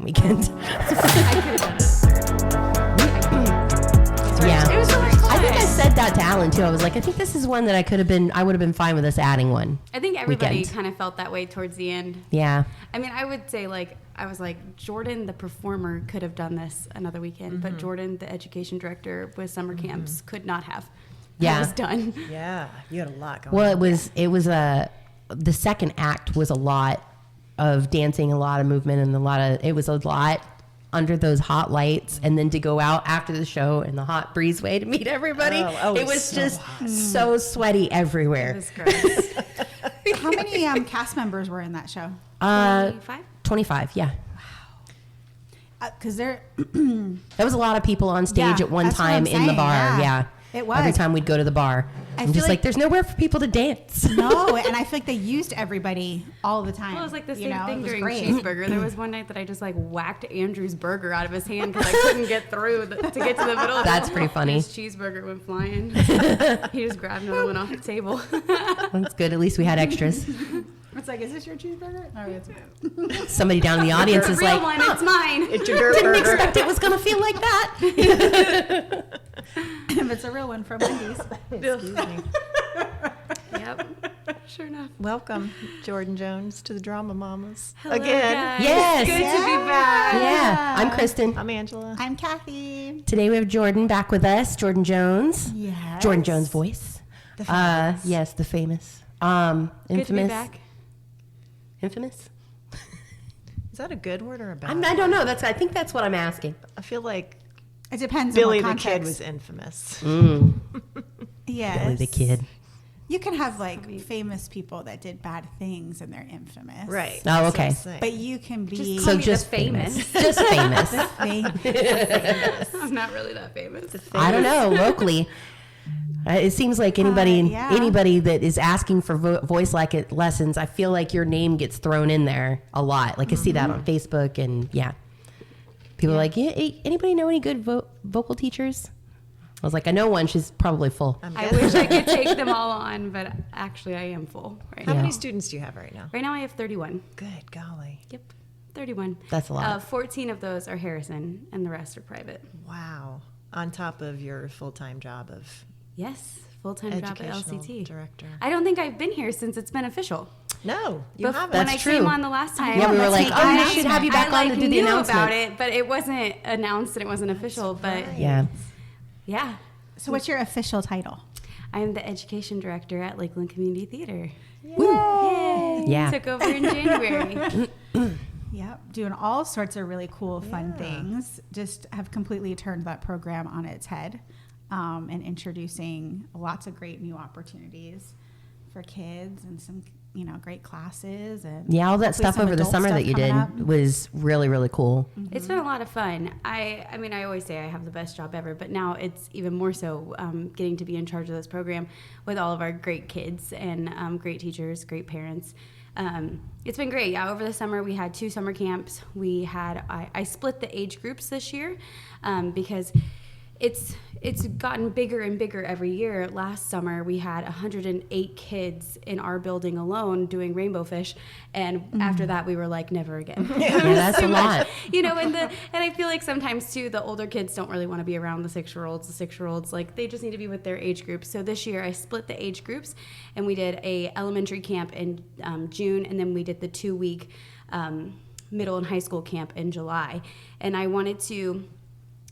weekend. I could have done it. Yeah. It was so much fun. I think I said that to Alan too. I was like, I think this is one that I would have been fine with us adding one. I think everybody weekend. kind of felt that way towards the end. Yeah. I mean, I would say I was like, Jordyn, the performer, could have done this another weekend, but Jordyn, the education director with summer camps, could not have. Yeah. That was done. Yeah, you had a lot going on. Well, the second act was a lot of dancing, a lot of movement, and it was a lot under those hot lights, and then to go out after the show in the hot breezeway to meet everybody. It was so just so sweaty everywhere. It was gross. How many cast members were in that show? 25, yeah. Because there Yeah, at one that's what time I'm in the saying, bar. yeah. Yeah. It was. Every time we'd go to the bar. I'm feel just like, like- there's nowhere for people to dance. no, and I feel like they used everybody all the time. Well, it was like the same It thing was during great. Cheeseburger. There was one night that I just whacked Andrew's burger out of his hand because I couldn't get through to get to the middle of That's pretty funny. His cheeseburger went flying. He just grabbed another one off the table. That's good. At least we had extras. It's like, is this your cheeseburger? No, it's Somebody down in the audience The is real like, one, it's mine. It's your dirt didn't burger. expect it was going to feel like that. if it's a real one from Wendy's. Excuse me. Yep. Sure enough. Welcome, Jordyn Jones, to the Drama Mamas. Hello, Again. guys. Yes. Good to be back. Yeah. I'm Kristen. I'm Angela. I'm Kathy. Today we have Jordyn back with us. Jordyn Jones. Yes. Jordyn Jones voice. The famous. Yes, the famous. Good Infamous. to be back. Infamous? Is that a good word or a bad I don't know. I think that's what I'm asking. I feel like It depends Billy on the what Kid context. was infamous. Yes. Billy the Kid. You can have famous people that did bad things and they're infamous. Right. Oh, That's what okay. I'm saying. But you can be Just So call me just the famous. Just famous. famous. I'm not really that famous. I don't know. Locally, it seems like anybody yeah. anybody that is asking for voice lessons, I feel like your name gets thrown in there a lot. Like I see that on Facebook, and people are like, anybody know any good vocal teachers? I was like, I know one. She's probably full. I wish I could take them all on, but actually I am full right How now. many students do you have right now? Right now I have 31. Good golly. Yep, 31. That's a lot. 14 of those are Harrison, and the rest are private. Wow. On top of your full-time job of Yes, full-time job at educational LCT. director. I don't think I've been here since it's been official. No, you But haven't. when That's I true. came on the last time, Yeah, we were let's like, make oh, an we should have you back I on to do the knew announcement. about it, but it wasn't announced and it wasn't official. But Yeah. yeah, So what's your official title? I am the education director at Lakeland Community Theatre. Yay. Yeah. Took over in January. Yep, doing all sorts of really cool, fun things. Just have completely turned that program on its head, and introducing lots of great new opportunities for kids and some, great classes and Yeah, all that hopefully stuff some over the adult summer stuff that you coming did up. was really, really cool. It's been a lot of fun. I mean, I always say I have the best job ever, but now it's even more so getting to be in charge of this program with all of our great kids and great teachers, great parents. It's been great. Yeah, over the summer we had 2 summer camps. I split the age groups this year because it's gotten bigger and bigger every year. Last summer we had 108 kids in our building alone doing rainbow fish, and after that we were like, never again. Yeah, that's a lot. And I feel like sometimes too the older kids don't really want to be around the 6-year-olds. The 6-year-olds, like, they just need to be with their age group. So this year I split the age groups, and we did a elementary camp in June, and then we did the 2-week middle and high school camp in July. And I wanted to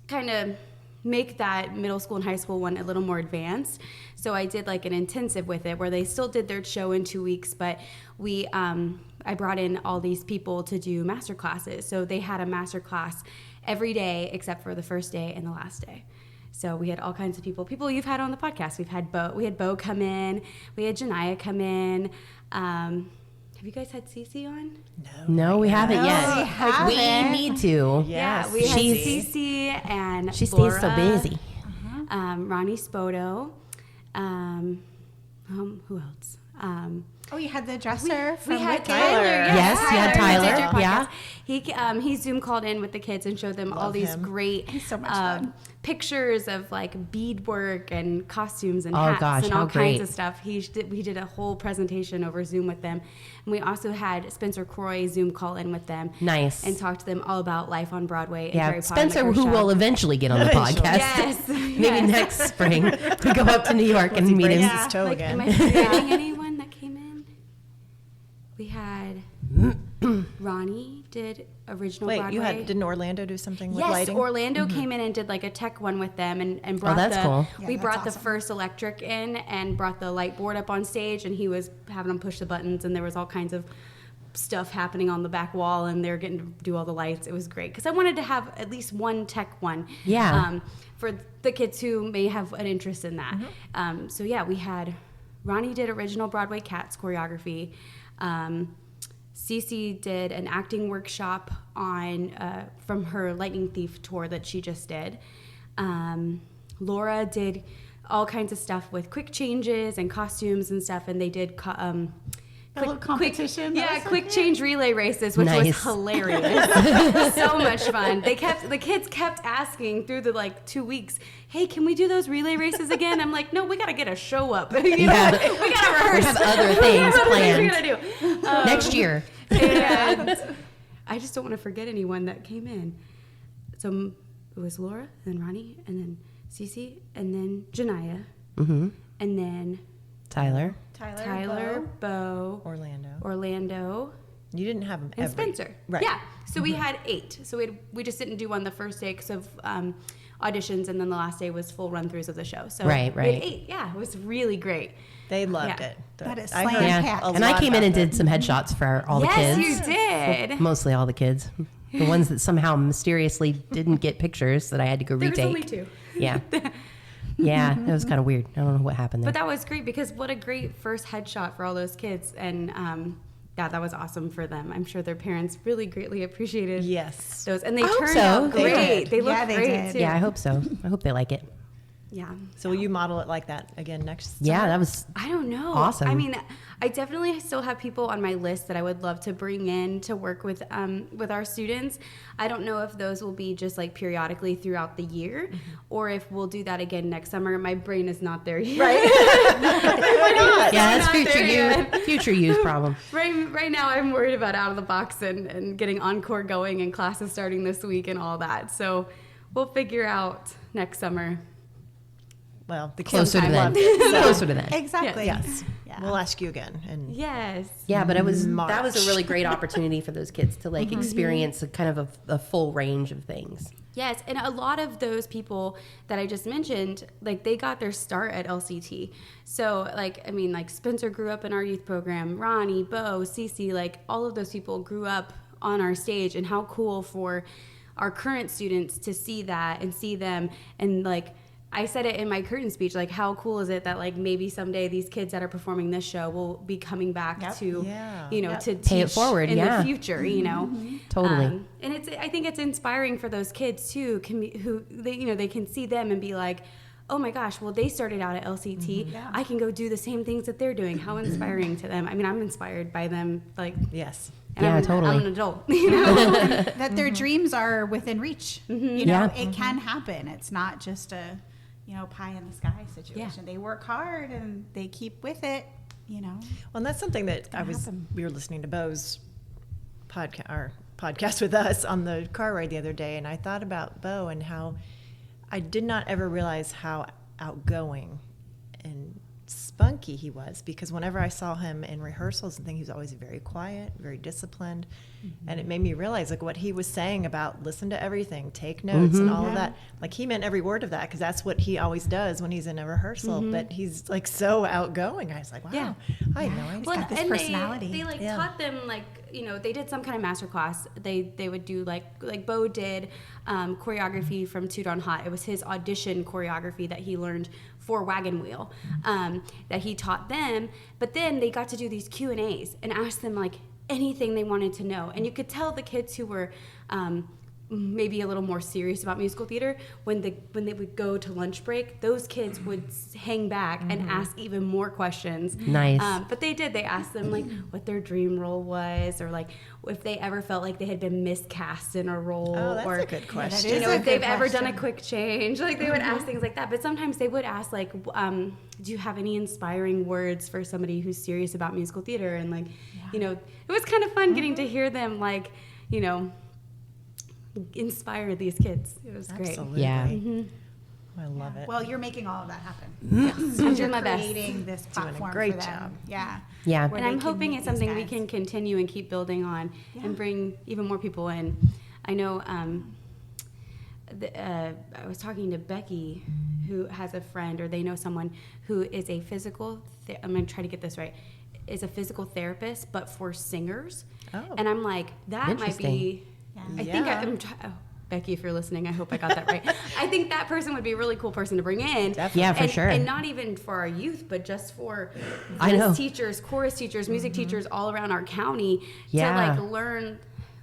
kind of make that middle school and high school one a little more advanced. So I did like an intensive with it where they still did their show in 2 weeks, but I brought in all these people to do master classes. So they had a master class every day except for the first day and the last day. So we had all kinds of people you've had on the podcast. We had Bo come in, we had Janiyah come in. Have you guys had Cece on? No, we haven't No, yet. we haven't. We need to. Yeah, we had She's- Cece and She stays Laura, so busy. Ronnie Spoto, who else? Oh, you had the dresser from we had Wicked? Tyler. Yes, you had Tyler, He did your yeah. podcast. He Zoom called in with the kids and showed them all Love these him. great He's so much fun. pictures of like beadwork and costumes and Oh, hats gosh, and how all great. kinds of stuff. We did a whole presentation over Zoom with them. And we also had Spencer Croy Zoom call in with them. Nice. And talk to them all about life on Broadway and Yeah, Harry Potter and the Spencer, Cursed who Child. will eventually get on the Eventually. podcast. Yes. Maybe yes. next spring we go up to New York and meet him. Breaks his toe Like, again. am I forgetting anyone that came in? We had Ronnie did original Wait, Broadway. didn't Orlando do something with Yes, lighting? Orlando came in and did like a tech one with them and brought that's cool. Yeah, we that's brought awesome. the first electric in and brought the light board up on stage, and he was having them push the buttons, and there was all kinds of stuff happening on the back wall, and they're getting to do all the lights. It was great because I wanted to have at least one tech one. Yeah. For the kids who may have an interest in that. So yeah, we had Ronnie did original Broadway Cats choreography. Cece did an acting workshop on from her Lightning Thief tour that she just did. Laura did all kinds of stuff with quick changes and costumes and stuff, and they did little competition? That was so quick cute. change relay races, which Nice. was hilarious. So much fun. The kids kept asking through the like 2 weeks, "Hey, can we do those relay races again?" I'm like, "No, we got to get a show up. You know? Yeah. We got to rehearse. We have other things We planned. got to do Next year. and I just don't want to forget anyone that came in. So it was Laura, and then Ronnie, and then Cece, and then Janiyah, and then Tyler. Tyler, Bo, Orlando. You didn't have them and Spencer. Right. Yeah. So we had 8. So we just didn't do one the first day because of auditions, and then the last day was full run-throughs of the show. So Right. we had 8. Yeah, it was really great. They loved Yeah. it. That is I heard slam Yeah. packed. a And I lot came in about and that. did some headshots for all the kids. Yes, you did. Mostly all the kids. The ones that somehow mysteriously didn't get pictures that I had to go There was retake. only 2. Yeah. Yeah, it was kind of weird. I don't know what happened there. But that was great because what a great first headshot for all those kids. And yeah, that was awesome for them. I'm sure their parents really greatly appreciated Yes. those. And they I hope turned so. out They great. did. They looked Yeah, they great did. too. Yeah, I hope so. I hope they like it. Yeah. So will you model it like that again next Yeah, summer? that was I don't know. Awesome. I mean, I definitely still have people on my list that I would love to bring in to work with our students. I don't know if those will be just like periodically throughout the year, or if we'll do that again next summer. My brain is not there yet. Right? Why not? yeah, that's not future there you yet. future you's problem. Right now, I'm worried about out of the box and getting Encore going and classes starting this week and all that. So we'll figure out next summer. Well, the kids Closer to loved that. it. So, Closer to that. Exactly. yes. Yeah. We'll ask you again. And Yes. Yeah, but that was a March. really great opportunity for those kids to like experience a kind of a full range of things. Yes, and a lot of those people that I just mentioned, like they got their start at LCT. So like, I mean, like Spencer grew up in our youth program, Ronnie, Bo, Cece, like all of those people grew up on our stage, and how cool for our current students to see that and see them. And like I said it in my curtain speech, like how cool is it that like maybe someday these kids that are performing this show will be coming back Yep. to, Yeah. you know, Yep. to Pay it teach forward, in yeah. the future, you know. Totally. And I think it's inspiring for those kids too, who they, you know, they can see them and be like, oh my gosh, well they started out at LCT. Yeah. I can go do the same things that they're doing. How inspiring to them. I mean, I'm inspired by them. Like, yes. and Yeah, I'm, totally. I'm an adult. You know? That their dreams are within reach. You know, Yeah. it can happen. It's not just a, you know, pie in the sky situation. They work hard and they keep with it, you know. Well, and that's something that happen. we were listening to Bo's podcast with us on the car ride the other day, and I thought about Bo and how I did not ever realize how outgoing and spunky he was, because whenever I saw him in rehearsals and things, he was always very quiet, very disciplined. And it made me realize like what he was saying about listen to everything, take notes and all of that. Like he meant every word of that, because that's what he always does when he's in a rehearsal. But he's like so outgoing. I was like, wow, Yeah. I had no idea. Well, got this and personality. They like Yeah. taught them like, you know, they did some kind of master class. They would do like Bo did choreography from Toot on Hot. It was his audition choreography that he learned for Wagon Wheel, that he taught them. But then they got to do these Q&As and ask them like anything they wanted to know. And you could tell the kids who were maybe a little more serious about musical theater, when they would go to lunch break, those kids would hang back and ask even more questions. Nice. But they asked them like what their dream role was, or like if they ever felt like they had been miscast in a role. Oh, that's or, a good question. You know, if they've ever done a quick change, like they would ask things like that. But sometimes they would ask like, do you have any inspiring words for somebody who's serious about musical theater? And like, you know, it was kind of fun getting to hear them like, you know, inspire these kids. It was great. Absolutely. Yeah. I love it. Well, you're making all of that happen. I'm You're doing my best. creating this Doing a platform great for them. job. Yeah. Yeah. Where And they I'm can hoping meet it's these something we guys. can continue and keep building on and bring even more people in. I know I was talking to Becky, who has a friend, or they know someone who is a physical, I'm going to try to get this right, is a physical therapist, but for singers. Oh. And I'm like, that might Interesting. be, I think I'm Becky, if you're listening, I hope I got that right. I think that person would be a really cool person to bring in. Definitely. Yeah, for and, sure. And not even for our youth, but just for I know. voice teachers, chorus teachers, music teachers all around our county Yeah. to like learn,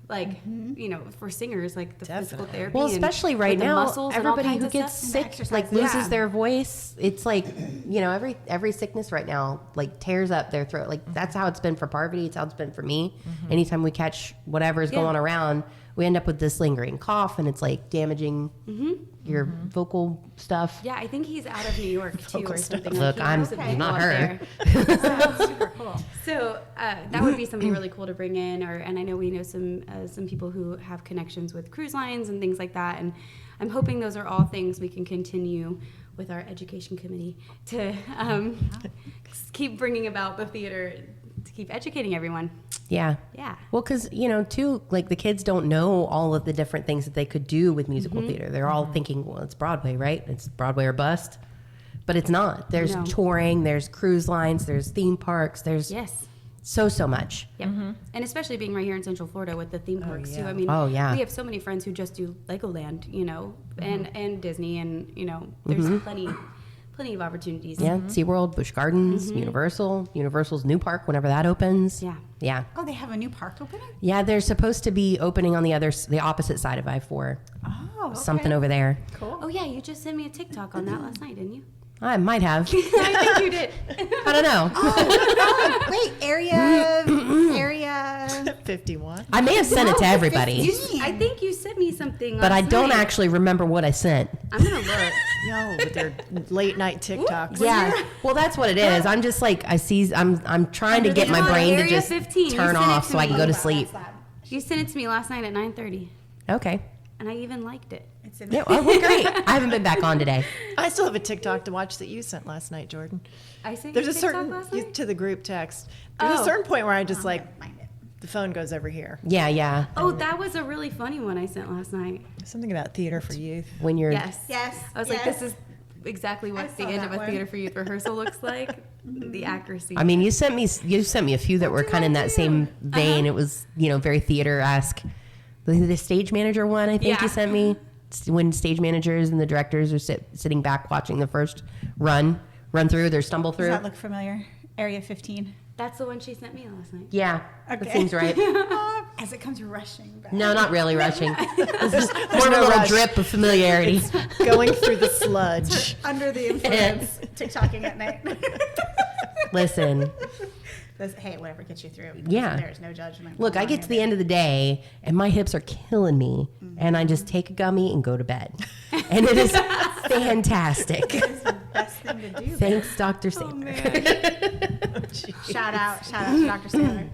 like, you know, for singers, like the physical Definitely. therapy. Well, and especially right with the now, muscles and all everybody kinds who of gets stuff. sick, exercise. like loses Yeah. their voice. It's like, you know, every sickness right now, like tears up their throat. Like that's how it's been for Parvati. It's how it's been for me. Anytime we catch whatever's Yeah. going around, we end up with this lingering cough, and it's like damaging your vocal stuff. Yeah, I think he's out of New York too, or something. Look, he I'm knows some people not up her. there. Super cool. So that would be something really cool to bring in, and I know we know some people who have connections with cruise lines and things like that, and I'm hoping those are all things we can continue with our education committee to keep bringing about the theater, to keep educating everyone. Yeah. Yeah. Well, because, you know, too, like the kids don't know all of the different things that they could do with musical theater. They're all thinking, well, it's Broadway, right? It's Broadway or bust. But it's not. There's No. touring, there's cruise lines, there's theme parks, there's Yes. so much. Yep. And especially being right here in Central Florida with the theme parks too. yeah. I mean, Oh, yeah. we have so many friends who just do Legoland, you know, and Disney, and you know, there's plenty of opportunities. Yeah, SeaWorld, Busch Gardens, Universal's new park whenever that opens. Yeah. Yeah. Oh, they have a new park opening? Yeah, they're supposed to be opening on the opposite side of I-4. Oh, okay. Something over there. Cool. Oh yeah, you just sent me a TikTok on that last night, didn't you? I might have. I think you did. I don't know. Wait, area 51. I may have sent it to everybody, I think you sent me something. but I last don't night. actually remember what I sent. I'm gonna look. Yo, with their late night TikToks. Yeah. Well, that's what it is. I'm just like, I'm trying to get my It's on brain to Area just 15. You turn sent it off to so I can me. go to sleep. You sent it to me last night at 9:30, Okay. and I even liked it. It's in Yeah, well, great. I haven't been back on today. I still have a TikTok to watch that you sent last night, Jordyn. I sent There's you a TikTok certain last night. to the group text. There's Oh. a certain point where I just like Find it. the phone goes over here. Yeah, yeah. Oh, that was a really funny one I sent last night. Something about theater for youth. When you're Yes. Yes. I was like, yes. this is exactly what the saw end that of a one. theater for youth rehearsal looks like. The accuracy. I mean, you sent me a few that were kind of in that same vein. It was, you know, very theater-esque. The stage manager one, I think Yeah. you sent me, when stage managers and the directors are sitting back watching the first run through, their stumble Does through. that look familiar? Area 15. That's the one she sent me last night. Yeah, that Okay. seems right. As it comes rushing back. No, not really rushing. It's just more of a no little rush. drip of familiarity. Going through the sludge. Under the influence, TikToking at night. Listen, Hey, whatever gets you through. Yeah. There's no judgment. look, I get to the end of the day and my hips are killing me, and I just take a gummy and go to bed, and it is fantastic. It's the best thing to do. Thanks, Dr. Oh Sandler man. Shout out to Dr. Sandler.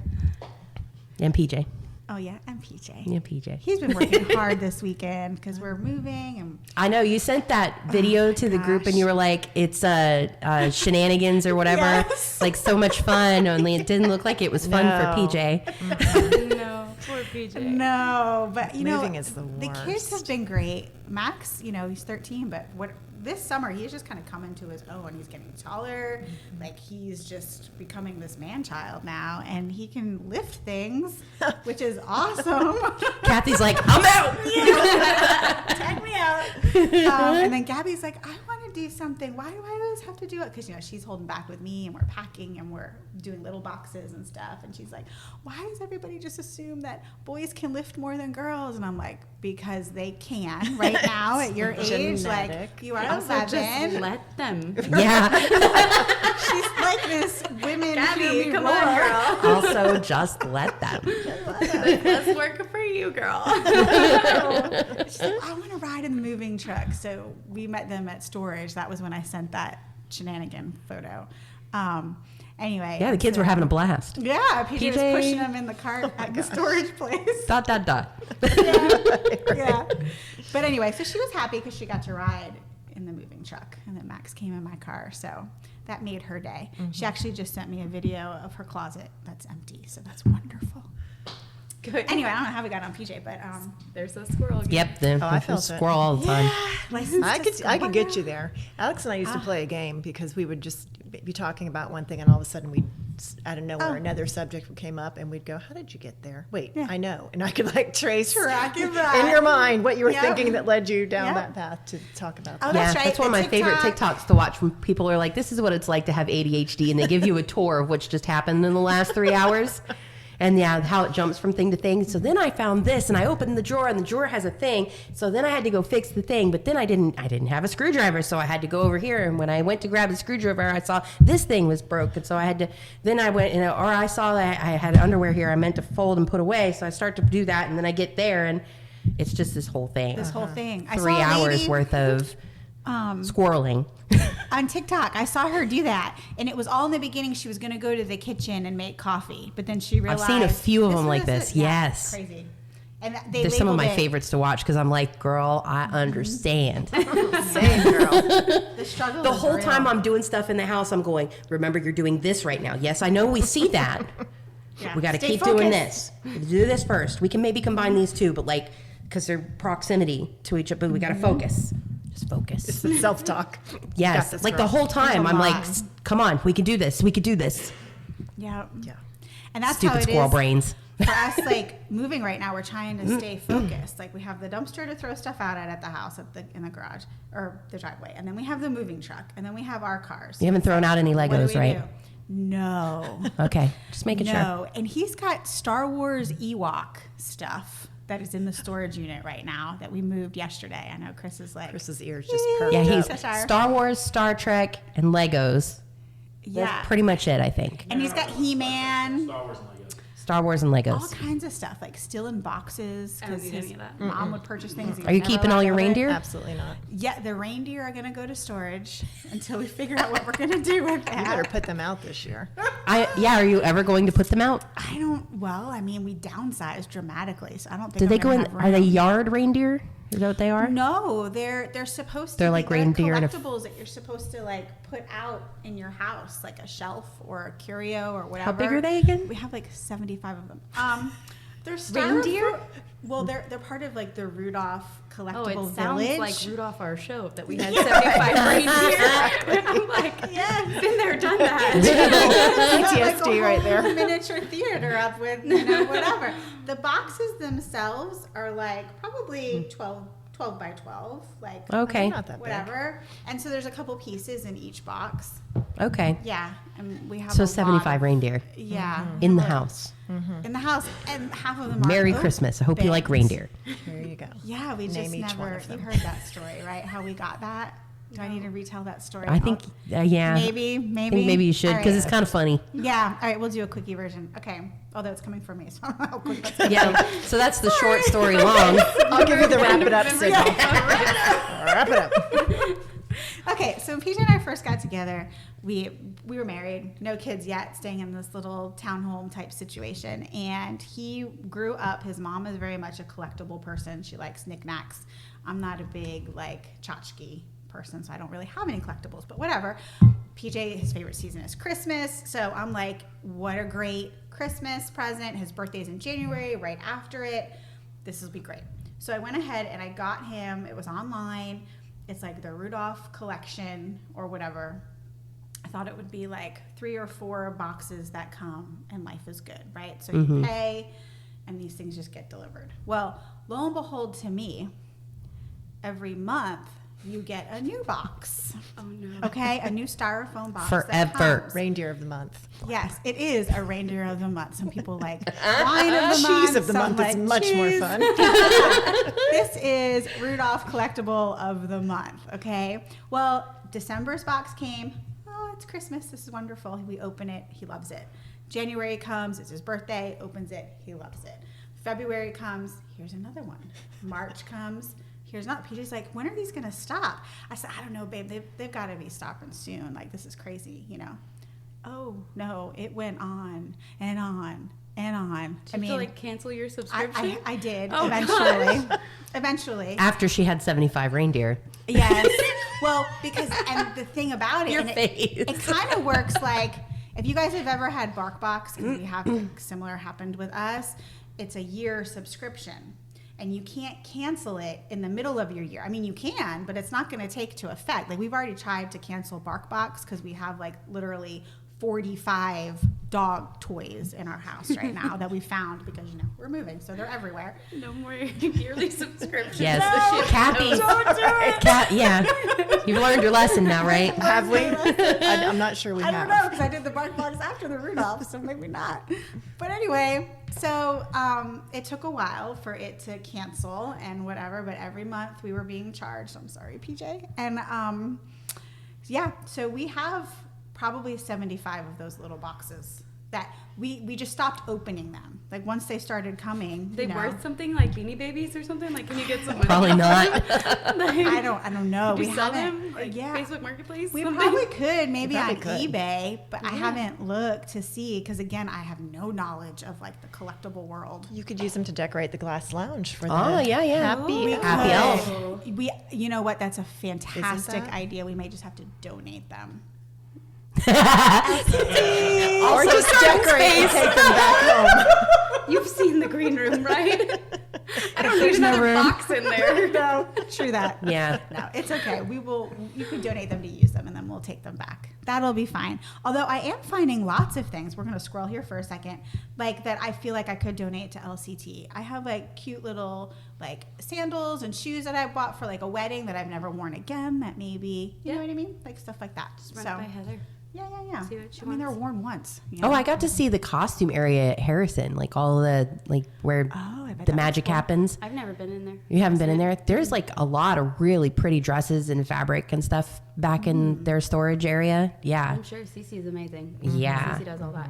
and PJ. Oh yeah, and PJ. Yeah, PJ. He's been working hard this weekend because we're moving and I know you sent that video to the group, and gosh. you were like, "It's shenanigans or whatever." Yes. Like so much fun. Only it didn't look like it was fun for No. PJ. No, poor PJ. no, but you Moving know, is the the kids worst. have been great. Max, you know, he's 13, but this summer he's just kind of come into his own. He's getting taller, like he's just becoming this man child now, and he can lift things, which is awesome. Kathy's like, "I'm out." Tag me out. And then Gabby's like, I want to want to do something. Why do I always have to do it? Because, you know, she's holding back with me and we're packing and we're doing little boxes and stuff. And she's like, why does everybody just assume that boys can lift more than girls? And I'm like, because they can right now at your age. Like, you are 11. Just let them. Yeah. She's like this women Gabby, who come roar. on, girl. Also, just let them. Let's work for you, girl. She's like, I want to ride in the moving truck. So we met them at storage. That was when I sent that shenanigan photo. Anyway. Yeah, the kids were having a blast. Yeah, PJ was pushing them in the cart at the storage place. Dot. Yeah. But anyway, so she was happy because she got to ride in the moving truck. And then Max came in my car. So that made her day. Mm-hmm. She actually just sent me a video of her closet that's empty. So that's wonderful. Good. Anyway, I don't know how we got on PJ, but there's a squirrel again. Yep, I felt it. squirrel all the time. I could get you there. Alex and I used to play a game because we would just be talking about one thing and all of a sudden we'd out of nowhere another subject came up and we'd go, how did you get there? Wait, I know. And I could like trace in your mind what you were thinking that led you down that path to talk about that. Oh, that's right. That's one of my favorite TikToks to watch when people are like, this is what it's like to have ADHD, and they give you a tour of what's just happened in the last 3 hours. And how it jumps from thing to thing. So then I found this, and I opened the drawer, and the drawer has a thing. So then I had to go fix the thing, but then I didn't have a screwdriver, so I had to go over here. And when I went to grab the screwdriver, I saw this thing was broken, so I had to. Then I went, or I saw that I had underwear here. I meant to fold and put away, so I start to do that, and then I get there, and it's just this whole thing. This whole thing. 3 hours worth of squirreling. On TikTok, I saw her do that, and it was all in the beginning. She was going to go to the kitchen and make coffee, but then she realized. I've seen a few of them like this. Yes, crazy. And they're some of my favorites to watch because I'm like, girl, I understand. Same, girl. The struggle. The whole time I'm doing stuff in the house, I'm going, remember, you're doing this right now. Yes, I know we see that. We got to keep doing this. Do this first. We can maybe combine these two, but like, because they're proximity to each other, but we got to focus. Just focus. It's the self-talk. Yes. This, like girl. the whole time, I'm like, come on, we can do this. We could do this. Yeah. Yeah. And that's Stupid how it squirrel is. brains. For us, like moving right now, we're trying to stay focused. Like we have the dumpster to throw stuff out at the house, in the garage or the driveway, and then we have the moving truck, and then we have our cars. You haven't thrown out any What do Legos, we right? do? No. Okay, just making sure. No, and he's got Star Wars Ewok stuff that is in the storage unit right now that we moved yesterday. I know Chris's ears just perked Yeah, he's up. Star Wars, Star Trek, and Legos. Yeah. That's pretty much it, I think. And he's got He-Man. Star Wars and Legos. All kinds of stuff, like still in boxes I don't because do his any of that. mom would purchase things. he Are was you never keeping all allowed your to. reindeer? Absolutely not. Yeah, the reindeer are going to go to storage until we figure out what we're going to do with You better that. put them out this year. Are you ever going to put them out? I don't. Well, I mean, we downsized dramatically, so I don't think. Do I'm they go gonna in? have Are they room. yard reindeer? Is that what they are? No, they're supposed to. They're be, like reindeer in a- collectibles that you're supposed to like put out in your house, like a shelf or a curio or whatever. How big are they again? We have like 75 of them. They're Reindeer? Well, they're part of like the Rudolph collectible Oh, it sounds village. like Rudolph, our show, that we had 75 reindeer. And I'm like, Yeah. been there, done that. PTSD like a right whole there. Miniature theater up with whatever. The boxes themselves are like probably 12 by 12, like Okay. Not that big. whatever. And so there's a couple pieces in each box. Okay. Yeah, and we have So a 75 lot of, reindeer Yeah, in the house. in the house, and half of them are Merry oak Christmas. I hope you like bins. reindeer. There you go. Yeah, we Name just each one never. of You them. heard that story, right? How we got that? Do I need to retell that story? I think, yeah. maybe. I think maybe you should All because right. it's kind of funny. Yeah. All right, we'll do a quickie version. Okay. Although it's coming from me, so I don't know how quick that's gonna Yeah. So that's the short story long. I'll give you the wrap it up signal. Wrap it up. Okay, so when PJ and I first got together, we were married, no kids yet, staying in this little townhome type situation. And he grew up, his mom is very much a collectible person. She likes knickknacks. I'm not a big, like, tchotchke person, so I don't really have any collectibles, but whatever. PJ, his favorite season is Christmas, so I'm like, what a great Christmas present. His birthday's in January, right after it. This will be great. So I went ahead and I got him, it was online. It's like the Rudolph collection or whatever. I thought it would be like 3 or 4 boxes that come and life is good, right? So you pay and these things just get delivered. Well, lo and behold to me, every month you get a new box. Oh no. Okay, a new styrofoam box. that Forever. comes. Reindeer of the month. Yes, it is a reindeer of the month. Some people like wine of the month. Cheese of the some month is like much more cheese. fun. This is Rudolph Collectible of the month. Okay. Well, December's box came. Oh, it's Christmas. This is wonderful. We open it. He loves it. January comes. It's his birthday. Opens it. He loves it. February comes. Here's another one. March comes. Here's not. PJ's like, when are these going to stop? I said, I don't know, babe. They've got to be stopping soon. Like, this is crazy, you know. Oh, no. It went on and on and on. Did you feel like cancel your subscription? I did Oh, eventually. Eventually. After she had 75 reindeer. Yes. Well, because, and the thing about it, Your and face. it kind of works like, if you guys have ever had BarkBox, because we have similar happened with us, it's a year subscription. And you can't cancel it in the middle of your year. I mean, you can, but it's not going to take to effect. Like, we've already tried to cancel BarkBox because we have like literally 45 dog toys in our house right now that we found because, you know, we're moving, so they're everywhere. No more yearly subscriptions. Yes. No, Kathy. Don't do it. Yeah. You've learned your lesson now, right? Have we? I'm not sure we I have. don't know because I did the BarkBox after the Rudolph, so maybe not. But anyway, so it took a while for it to cancel and whatever, but every month we were being charged. I'm sorry, PJ. And yeah, so we have probably 75 of those little boxes that we just stopped opening them. Like once they started coming, They you know, worth something like Beanie Babies or something? Like, can you get some? Probably not. Like, I don't know. Could you sell haven't- them? Like yeah. Facebook Marketplace? We something? probably could, maybe probably on could. eBay, but I Yeah. haven't looked to see because again, I have no knowledge of like the collectible world. You could use them to decorate the glass lounge for the Oh, yeah, yeah. happy Happy elf. We, you know what? That's a fantastic that? idea. We may just have to donate them. Or just decorate and take them back home. You've seen the green room, right? I don't need There's no another room. box in there. No, true that. Yeah. No, it's okay. You can donate them to use them and then we'll take them back. That'll be fine. Although I am finding lots of things. We're going to scroll here for a second. Like that I feel like I could donate to LCT. I have like cute little like sandals and shoes that I bought for like a wedding that I've never worn again that maybe, you know what I mean? Like stuff like that. Just run it by Heather. Yeah. See what she I mean, they're wants. worn once. You Oh, know? I got to see the costume area at Harrison, like all the, like where Oh, I bet the that was magic cool. happens. I've never been in there. You haven't been in there? There's like a lot of really pretty dresses and fabric and stuff back in their storage area. Yeah. I'm sure Cece is amazing. Yeah. Cece does all that.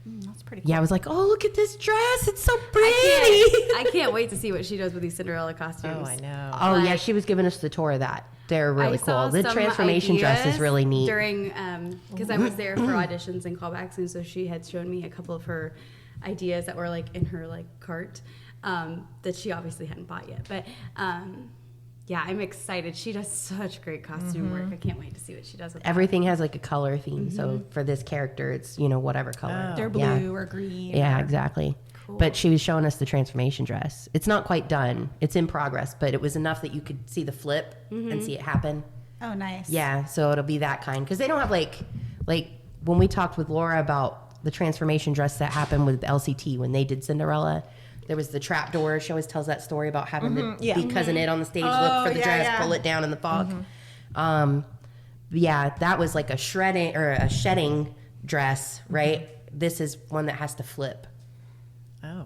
That's pretty cool. Yeah, I was like, oh, look at this dress. It's so pretty. I can't wait to see what she does with these Cinderella costumes. Oh, I know. Oh, yeah, Like- she was giving us the tour of that. They're really I saw cool. The some transformation dress is ideas really neat. During, because I was there for auditions and callbacks, and so she had shown me a couple of her ideas that were like in her like cart that she obviously hadn't bought yet. But yeah, I'm excited. She does such great costume work. I can't wait to see what she does with that. Everything has like a color theme. So for this character, it's, whatever color. They're Yeah. blue or green. Yeah, or- exactly. Cool. But she was showing us the transformation dress. It's not quite done. It's in progress, but it was enough that you could see the flip and see it happen. Oh, nice. Yeah, so it'll be that kind because they don't have like when we talked with Laura about the transformation dress that happened with LCT when they did Cinderella. There was the trap door. She always tells that story about having the be cousin it on the stage, look for the dress, pull it down in the fog. Yeah, that was like a shredding or a shedding dress, right? This is one that has to flip Oh.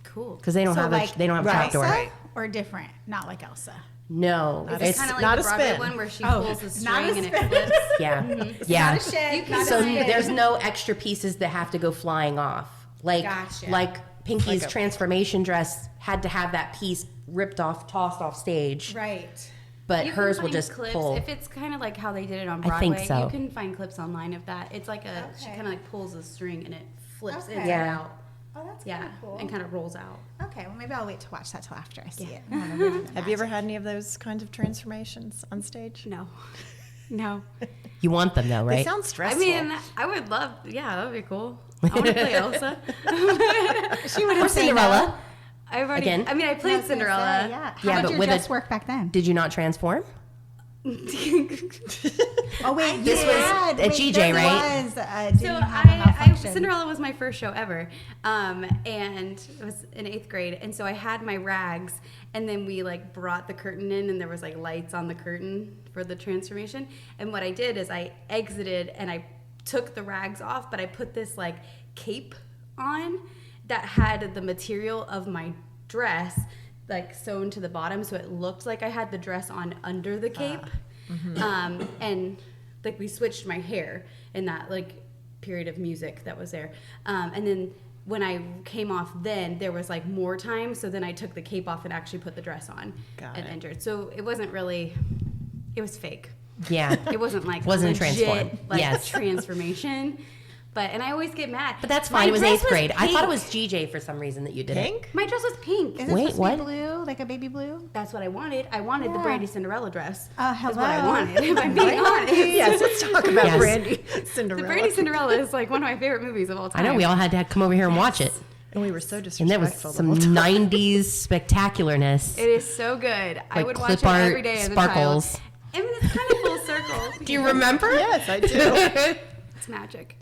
Cool. because they don't have they don't have a trap door. Elsa or different? Not like Elsa. No, It's it's kind of like not the a Broadway spin. one where she Oh, pulls the not a string and it spin. flips. yeah, yeah. Not a shed. Not So a spin. there's no extra pieces that have to go flying off. Gotcha. Like Pinky's Like a- transformation dress had to have that piece ripped off, tossed off stage. Right. But You can hers will find just clips. pull. If it's kind of like how they did it on I Broadway, think so. you can find clips online of that. It's like she Okay. kind of like pulls a string and it flips Okay. inside Yeah. out. Oh, that's Yeah, kind of cool. and kind of rolls out. Okay, well, maybe I'll wait to watch that till after I see Yeah. it. I wanna really Have you ever imagine. had any of those kinds of transformations on stage? No, no. You want them though, They right? sound stressful. I mean, I would love. Yeah, that would be cool. I want to play Elsa. She would Or have said Cinderella. no. I've already. Again? I mean, I I was played gonna Cinderella. say, yeah. Yeah, How but did your with dress a- work back then? Did you not transform? Oh wait, This was at GJ, right? Cinderella was my first show ever, and it was in 8th grade, and so I had my rags, and then we like brought the curtain in, and there was like lights on the curtain for the transformation. And what I did is I exited and I took the rags off, but I put this like cape on that had the material of my dress like sewn to the bottom, so it looked like I had the dress on under the cape. And like we switched my hair in that like period of music that was there, and then when I came off, then there was like more time, so then I took the cape off and actually put the dress on and entered. So it wasn't really, it was fake. Yeah. It wasn't like wasn't legit, transformed. like Yes. transformation. And I always get mad. But that's fine. It was 8th grade. I thought it was GJ for some reason that you did Pink? My dress was pink. Is it Wait, supposed to what? be blue, like a baby blue? That's what I wanted. I wanted the Brandy Cinderella dress. Oh, That's what I hello. wanted, if I'm being honest. Yes, let's talk about Yes. Brandy The Cinderella. Brandy Cinderella is like one of my favorite movies of all I time. know we all had to come over here and watch it. And we were so And disrespectful. there was some the whole time. 90s spectacularness. It is so good. I Like would watch it clip art every day as sparkles. a child. I mean, it's kind of full circle. Do you remember? Yes, I do. It's magic.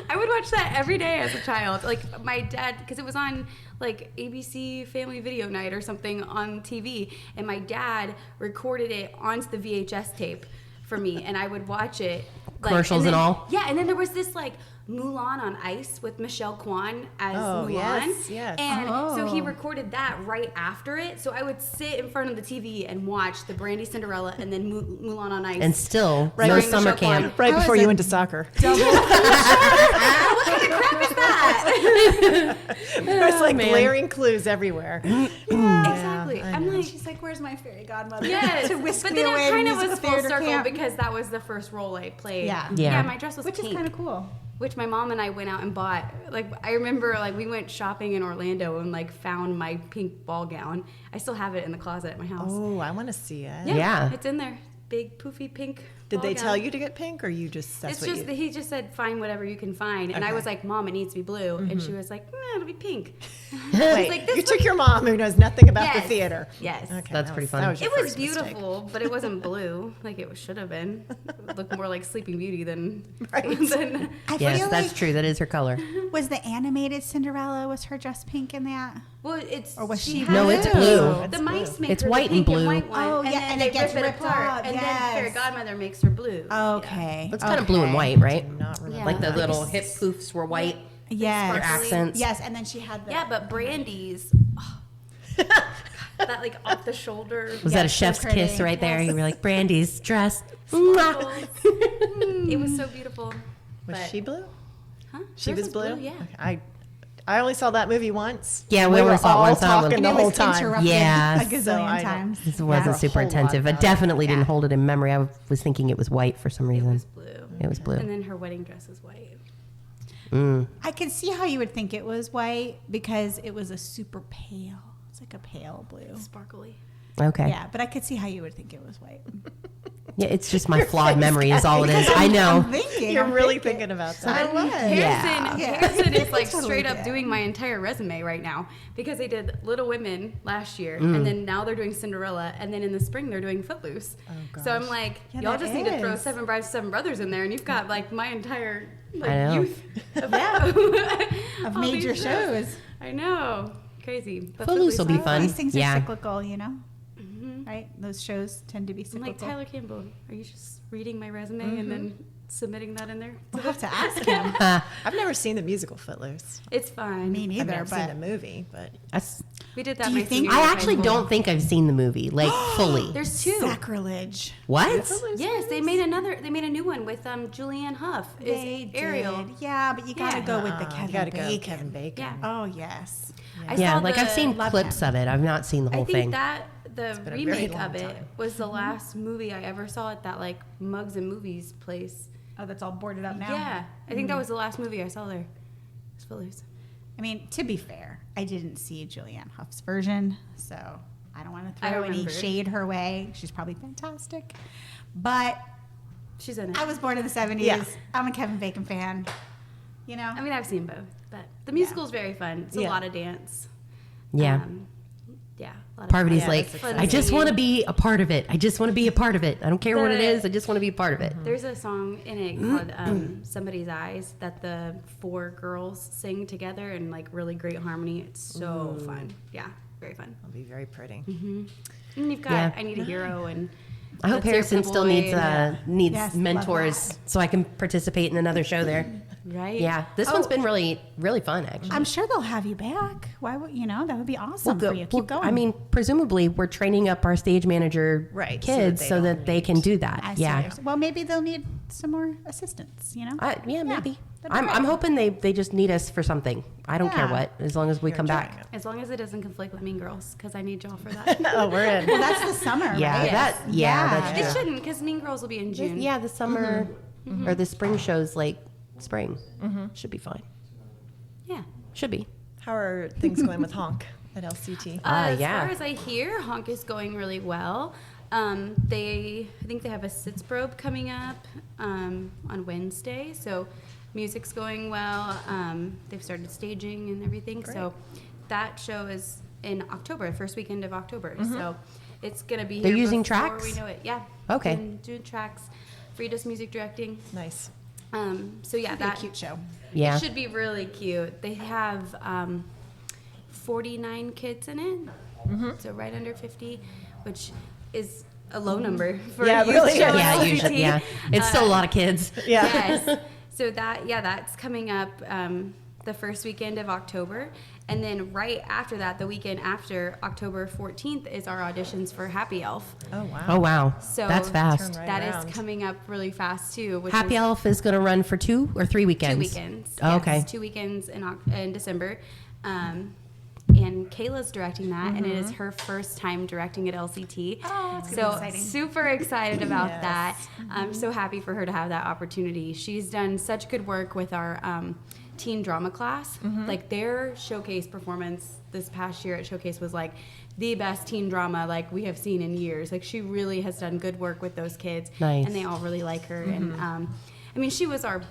I would watch that every day as a child. Like my dad, because it was on like ABC Family Video Night or something on TV, and my dad recorded it onto the VHS tape for me, and I would watch it. Like, Commercials and all? Yeah, and then there was this like Mulan on Ice with Michelle Kwan as Mulan. Yes. And so he Oh. recorded that right after it. So I would sit in front of the TV and watch the Brandy Cinderella and then Mulan on Ice. And still, Right, no during summer Michelle Kwan. camp. Right I before was you a went to soccer. What kind of crap is that? There's like man. glaring clues everywhere. Exactly. I I'm know. like, She's like, "Where's my fairy godmother?" yes. to whisk But me then away it to kind of was musical full theater circle camp. because that was the first role I played. Yeah. Yeah. My dress was Which pink. is kind of cool. Which my mom and I went out and bought. Like I remember, like we went shopping in Orlando and like found my pink ball gown. I still have it in the closet at my house. Oh, I want to see it. Yeah. It's in there. Big poofy pink. Did ball they gown. tell you to get pink, or you just? That's It's what just you. he just said find whatever you can find, and I Okay. was like, Mom, it needs to be blue, and she was like, it'll be pink. Wait, like, this you one- took your mom, who knows nothing about the Yes. theater. Yes. Okay, That's that pretty was- funny. that was your It was first mistake. beautiful, but it wasn't blue like it should have been. It looked more like Sleeping Beauty than. Right. than I Yes, feel that's like true. That is her color. was the animated Cinderella, was her dress pink in that? well, it's. Or was she had No, it's it. blue. The mice make It's her white the and pink blue. white one, Oh, and yeah, then and they it gets rip it ripped apart, up, and then yes. Fairy Godmother makes her blue. Okay. It's kind of blue and white, right? Do not remember. Yeah. Like the that. little hip poofs were white. Yes. For accents. Yes, and then she had the. Yeah, but Brandy's. That like off the shoulder. Was Yeah, that a so chef's pretty. kiss right there? Yes. You were like, Brandy's dress. sparkles. It was so beautiful. Was but- she blue? Huh? She Hers was blue. Yeah. Okay, I only saw that movie once. Yeah, we we only were saw it all once, and I was- talking And the it whole was time. interrupted Yeah. a gazillion So I don't- times. This Yeah. wasn't A super whole lot attentive. I about it. definitely didn't Yeah. hold it in memory. I was thinking it was white for some It reason. was blue. It was blue. And then her wedding dress is white. I could see how you would think it was white because it was a super pale. It's like a pale blue. Sparkly. Okay. Yeah, but I could see how you would think it was white. Yeah, it's just my flawed memory is all it is. I I'm know. thinking. You're I'm really thinking about that. I was. Harrison, Yeah. Harrison is like Totally straight up did. doing my entire resume right now because they did Little Women last year, Mm. and then now they're doing Cinderella, and then in the spring they're doing Footloose. So I'm like, Yeah, y'all that just need to throw is. 7 Brides, 7 Brothers in there, and you've got like my entire like, I know. youth of, Of all major these shows. I know, crazy. But Footloose will be Footloose, fun. These things Yeah. are cyclical, you know? Right? Those shows tend to be I'm cyclical. like Tyler Campbell. Are you just reading my resume and then submitting that in there? We'll have to ask him. I've never seen the musical Footloose. It's fine. Me I've neither, never seen but the movie, but That's- We did that. Do you my think- senior I year of high actually school. don't think I've seen the movie, like fully. There's 2. sacrilege. What? Yes, they made a new one with Julianne Hough. They Is Ariel. did. Yeah, but you gotta Yeah. go with the you Kevin gotta Bacon. go Kevin Bacon. Yeah. Oh, yes. I Yeah, saw like I've the- seen love clips him. of it. I've not seen the I whole think thing. that the been a very remake long of it time. was the last movie I ever saw at that like Mugs and Movies place. Oh, that's all boarded up now? Yeah, I think that was the last movie I saw there. It's Footloose. I mean, to be fair, I didn't see Julianne Hough's version, so I don't want to I throw any remember. shade her way. She's probably fantastic. But She's in it. I was born in the 70s. Yeah. I'm a Kevin Bacon fan. You know? I mean, I've seen both, but the musical's very fun. It's a Yeah. lot of dance. Yeah. Yeah. A lot of Parvati's Yeah, like, that's exciting. I just want to be a part of it. I just want to be a part of it. I don't care what it is. I just want to be a part of it. There's a song in it called Somebody's Eyes that the 4 girls sing together in like really great harmony. It's so fun. Yeah, very fun. It'll be very pretty. And you've got Yeah. I Need a Hero and I hope Let's Hear Harrison From still Boy needs and- Yes, love mentors that. so I can participate in another show there. right? Yeah, this one's been really, really fun, actually. I'm sure they'll have you back. Why would that would be awesome for you. Keep going. I mean, presumably we're training up our stage manager Right, kids so that they can do that. I see Yeah. what you're saying. Well, maybe they'll need some more assistance. Yeah, maybe. that'd be I'm great. hoping they just need us for something. I don't care Yeah. what, as long as we You're come enjoying back. it. As long as it doesn't conflict with Mean Girls, because I need y'all for that. Oh, we're in. Well, that's the summer, Yeah, right? that's It true. shouldn't, because Mean Girls will be in June. Yeah, the summer or the spring shows like spring. Should be fine. Yeah. Should be. How are things going with Honk at LCT? As yeah. far as I hear, Honk is going really well. I think they have a sitz probe coming up on Wednesday, so music's going well. They've started staging and everything, so that show is in October, first weekend of October. So it's gonna be. They're here using before tracks? We know it. Yeah. Okay. And doing tracks. Frida's music directing. Nice. So yeah, That'd be a that cute show. Yeah. it should be really cute. They have 49 kids in it, so right under 50, which is a low number for Yeah, a youth really show is. at Yeah, LCT. usually. Yeah. It's still a lot of kids. Yeah. Yes. So that's coming up the first weekend of October. And then right after that, the weekend after October 14th is our auditions for Happy Elf. Oh, wow. Oh, wow. So That's fast. Turn right That around. is coming up really fast too. Which Happy is Elf is going to run for 2 or 3 weekends? 2 weekends. Oh, Yes, okay. 2 weekends in December. And Kayla's directing that, and it is her first time directing at LCT. Oh, it's gonna be so exciting. super excited about Yes. that. I'm so happy for her to have that opportunity. She's done such good work with our teen drama class. Like their showcase performance this past year at Showcase was like the best teen drama like we have seen in years. Like she really has done good work with those kids, Nice. and they all really like her. And I mean, she was our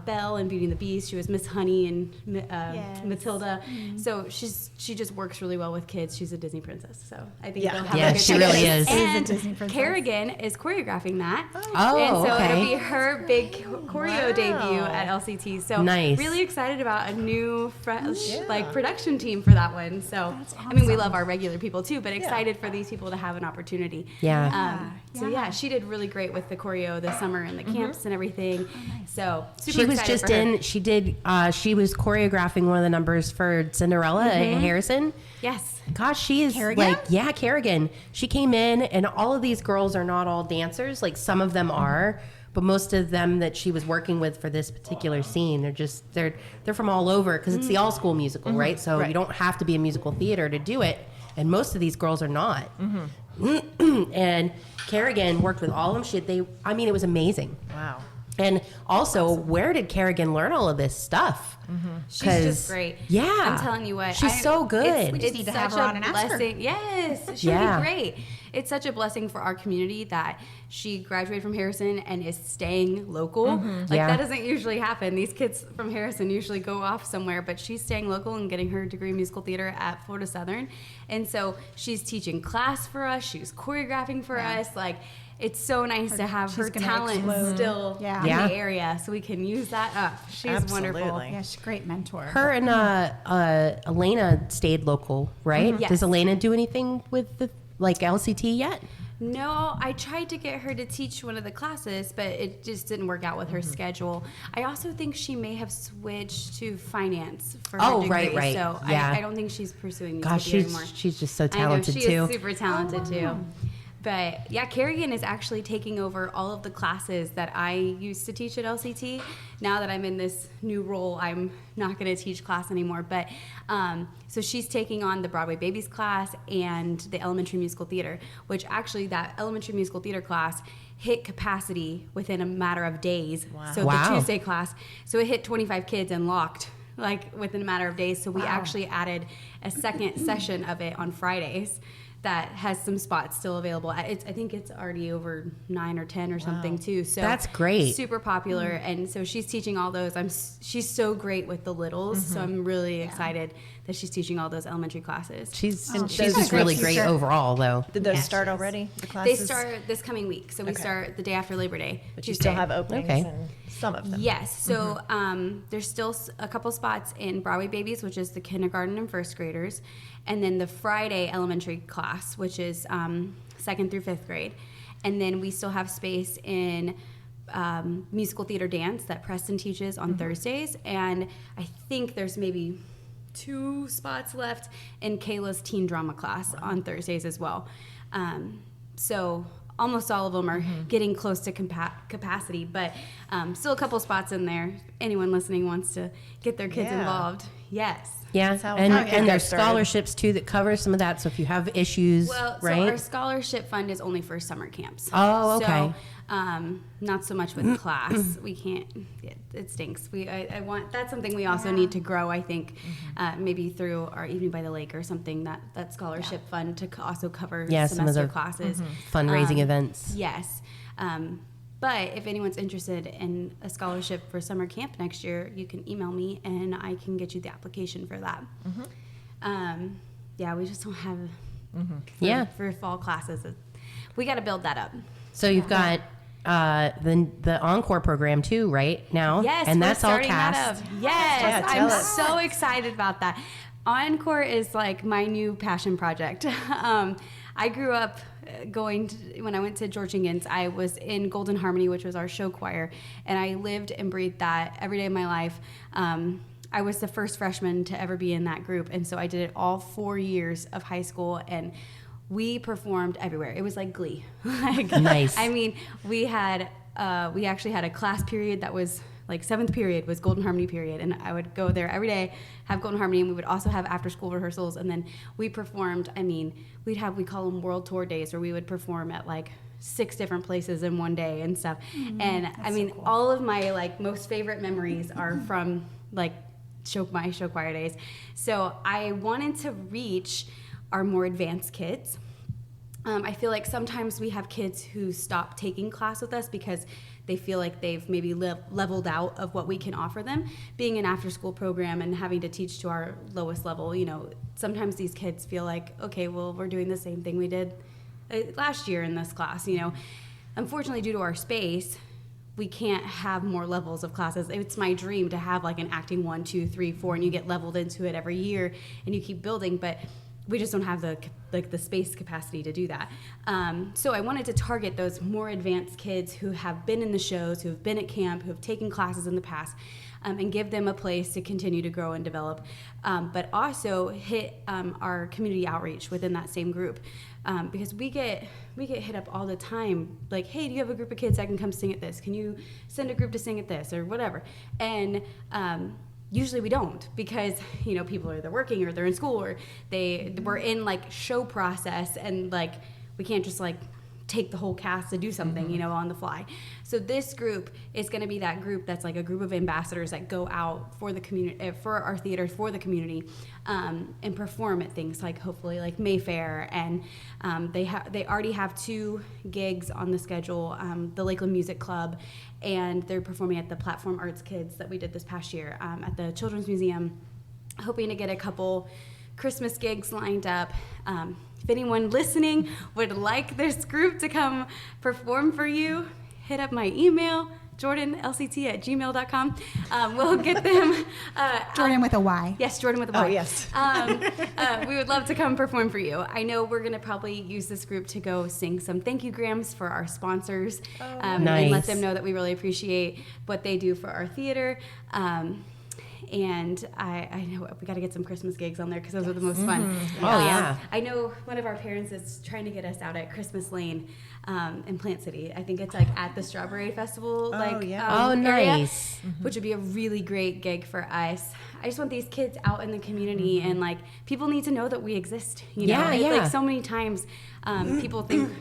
Belle in Beauty and the Beast. She was Miss Honey and Yes. Matilda. So she just works really well with kids. She's a Disney princess. So I think Yeah. they'll have Yeah, a good she time. really is. Is a And Disney princess. Kerrigan is choreographing that. Oh, and so okay. it'll be her big choreo Wow. debut at LCT. So Nice. really excited about a new fresh Yeah. like production team for that one. So That's I mean, we awesome. love our regular people too, but excited for these people to have an opportunity. Yeah. So yeah, she did really great with the choreo this summer and the camps and everything. So super She was excited just for her. she was choreographing one of the numbers for Cinderella at Harrison. Yes. Gosh, she is Kerrigan? Kerrigan. She came in, and all of these girls are not all dancers. Like some of them are, but most of them that she was working with for this particular scene, they're from all over because it's the all school musical, right? So you don't have to be a musical theater to do it, and most of these girls are not. And Kerrigan worked with all of them. It was amazing. Wow. And also, where did Kerrigan learn all of this stuff? She's just great. Yeah. I'm telling you what. She's so good. We just need to have her on and ask her. blessing. Yes. She'll Yeah. be great. It's such a blessing for our community that she graduated from Harrison and is staying local. Like Yeah. that doesn't usually happen. These kids from Harrison usually go off somewhere, but she's staying local and getting her degree in musical theater at Florida Southern. And so she's teaching class for us. She's choreographing for us. Like it's so nice to have her she's gonna talent explode. still Yeah. in Yeah. the area so we can use that up. She's wonderful. Absolutely. Yeah, she's a great mentor. Her and Elena stayed local, right? Yes. Does Elena do anything with the LCT yet? No, I tried to get her to teach one of the classes, but it just didn't work out with her schedule. I also think she may have switched to finance for her Oh, degree. right. So Yeah. I don't think she's pursuing Gosh, music anymore. she's just so I know, talented she too. is super talented too. But yeah, Kerrigan is actually taking over all of the classes that I used to teach at LCT. Now that I'm in this new role, I'm not going to teach class anymore. But so she's taking on the Broadway Babies class and the elementary musical theater, which actually that elementary musical theater class hit capacity within a matter of days. Wow. So Wow. the Tuesday class, so it hit 25 kids and locked like within a matter of days. So we actually added a second session of it on Fridays. that has some spots still available. I think it's already over 9 or 10 or something too. So that's great. Super popular. And so she's teaching all those. She's so great with the littles. So I'm really excited that she's teaching all those elementary classes. She's just really great overall, though. Did those start already? The classes? They start this coming week. So we start the day after Labor Day. But Tuesday. you still have openings in some of them. Yes. So there's still a couple spots in Broadway Babies, which is the kindergarten and first graders. And then the Friday elementary class, which is 2nd through 5th grade. And then we still have space in musical theater dance that Preston teaches on Thursdays. And I think there's maybe 2 spots left in Kayla's teen drama class on Thursdays as well. So almost all of them are getting close to capacity, but still a couple spots in there. Anyone listening wants to get their kids involved. Yes. Yeah, and there's scholarships too that cover some of that. So if you have issues, so our scholarship fund is only for summer camps. Oh, okay. So, not so much with class. We can't. It stinks. I want. That's something we also need to grow. I think maybe through our Evening by the Lake or something, that scholarship fund to also cover semester classes, fundraising events. Yes. But if anyone's interested in a scholarship for summer camp next year, you can email me and I can get you the application for that. We just don't have for fall classes. We got to build that up. So you've got the Encore program too, right now? Yes, and that's all cast. Yes, I'm so excited about that. Encore is like my new passion project. I grew up when I went to George Jenkins, I was in Golden Harmony, which was our show choir, and I lived and breathed that every day of my life. I was the first freshman to ever be in that group, and so I did it all 4 years of high school, and we performed everywhere. It was like Glee. Nice. I mean, we actually had a class period that was like 7th period was Golden Harmony period, and I would go there every day, have Golden Harmony, and we would also have after school rehearsals, and then we performed. I mean, we call them world tour days, where we would perform at like 6 different places in one day and stuff. And I mean, all of my like most favorite memories are from like my show choir days. So I wanted to reach our more advanced kids. I feel like sometimes we have kids who stop taking class with us because they feel like they've maybe leveled out of what we can offer them. Being an after-school program and having to teach to our lowest level, sometimes these kids feel like, okay, well, we're doing the same thing we did last year in this class. Unfortunately, due to our space, we can't have more levels of classes. It's my dream to have like an acting 1, 2, 3, 4, and you get leveled into it every year and you keep building, but we just don't have the space capacity to do that. So I wanted to target those more advanced kids who have been in the shows, who have been at camp, who have taken classes in the past, and give them a place to continue to grow and develop, but also hit our community outreach within that same group. Because we get hit up all the time, like, hey, do you have a group of kids that can come sing at this? Can you send a group to sing at this or whatever? And usually we don't, because people are either working or they're in school or we're in like show process, and like we can't just like take the whole cast to do something on the fly. So this group is going to be that group that's like a group of ambassadors that go out for the community, for our theater, for the community, and perform at things like hopefully like Mayfair, and they already have 2 gigs on the schedule, the Lakeland Music Club, and they're performing at the Platform Arts Kids that we did this past year at the Children's Museum, hoping to get a couple Christmas gigs lined up. If anyone listening would like this group to come perform for you, hit up my email, jordynlct@gmail.com. We'll get them. Jordyn with a Y. Yes, Jordyn with a Y. Oh, yes. We would love to come perform for you. I know we're going to probably use this group to go sing some thank you grams for our sponsors, and let them know that we really appreciate what they do for our theater. And I know we got to get some Christmas gigs on there because those are the most fun. Oh, yeah. I know one of our parents is trying to get us out at Christmas Lane in Plant City. I think it's like at the Strawberry Festival. Nice. Which would be a really great gig for us. I just want these kids out in the community, and like people need to know that we exist. Like so many times people think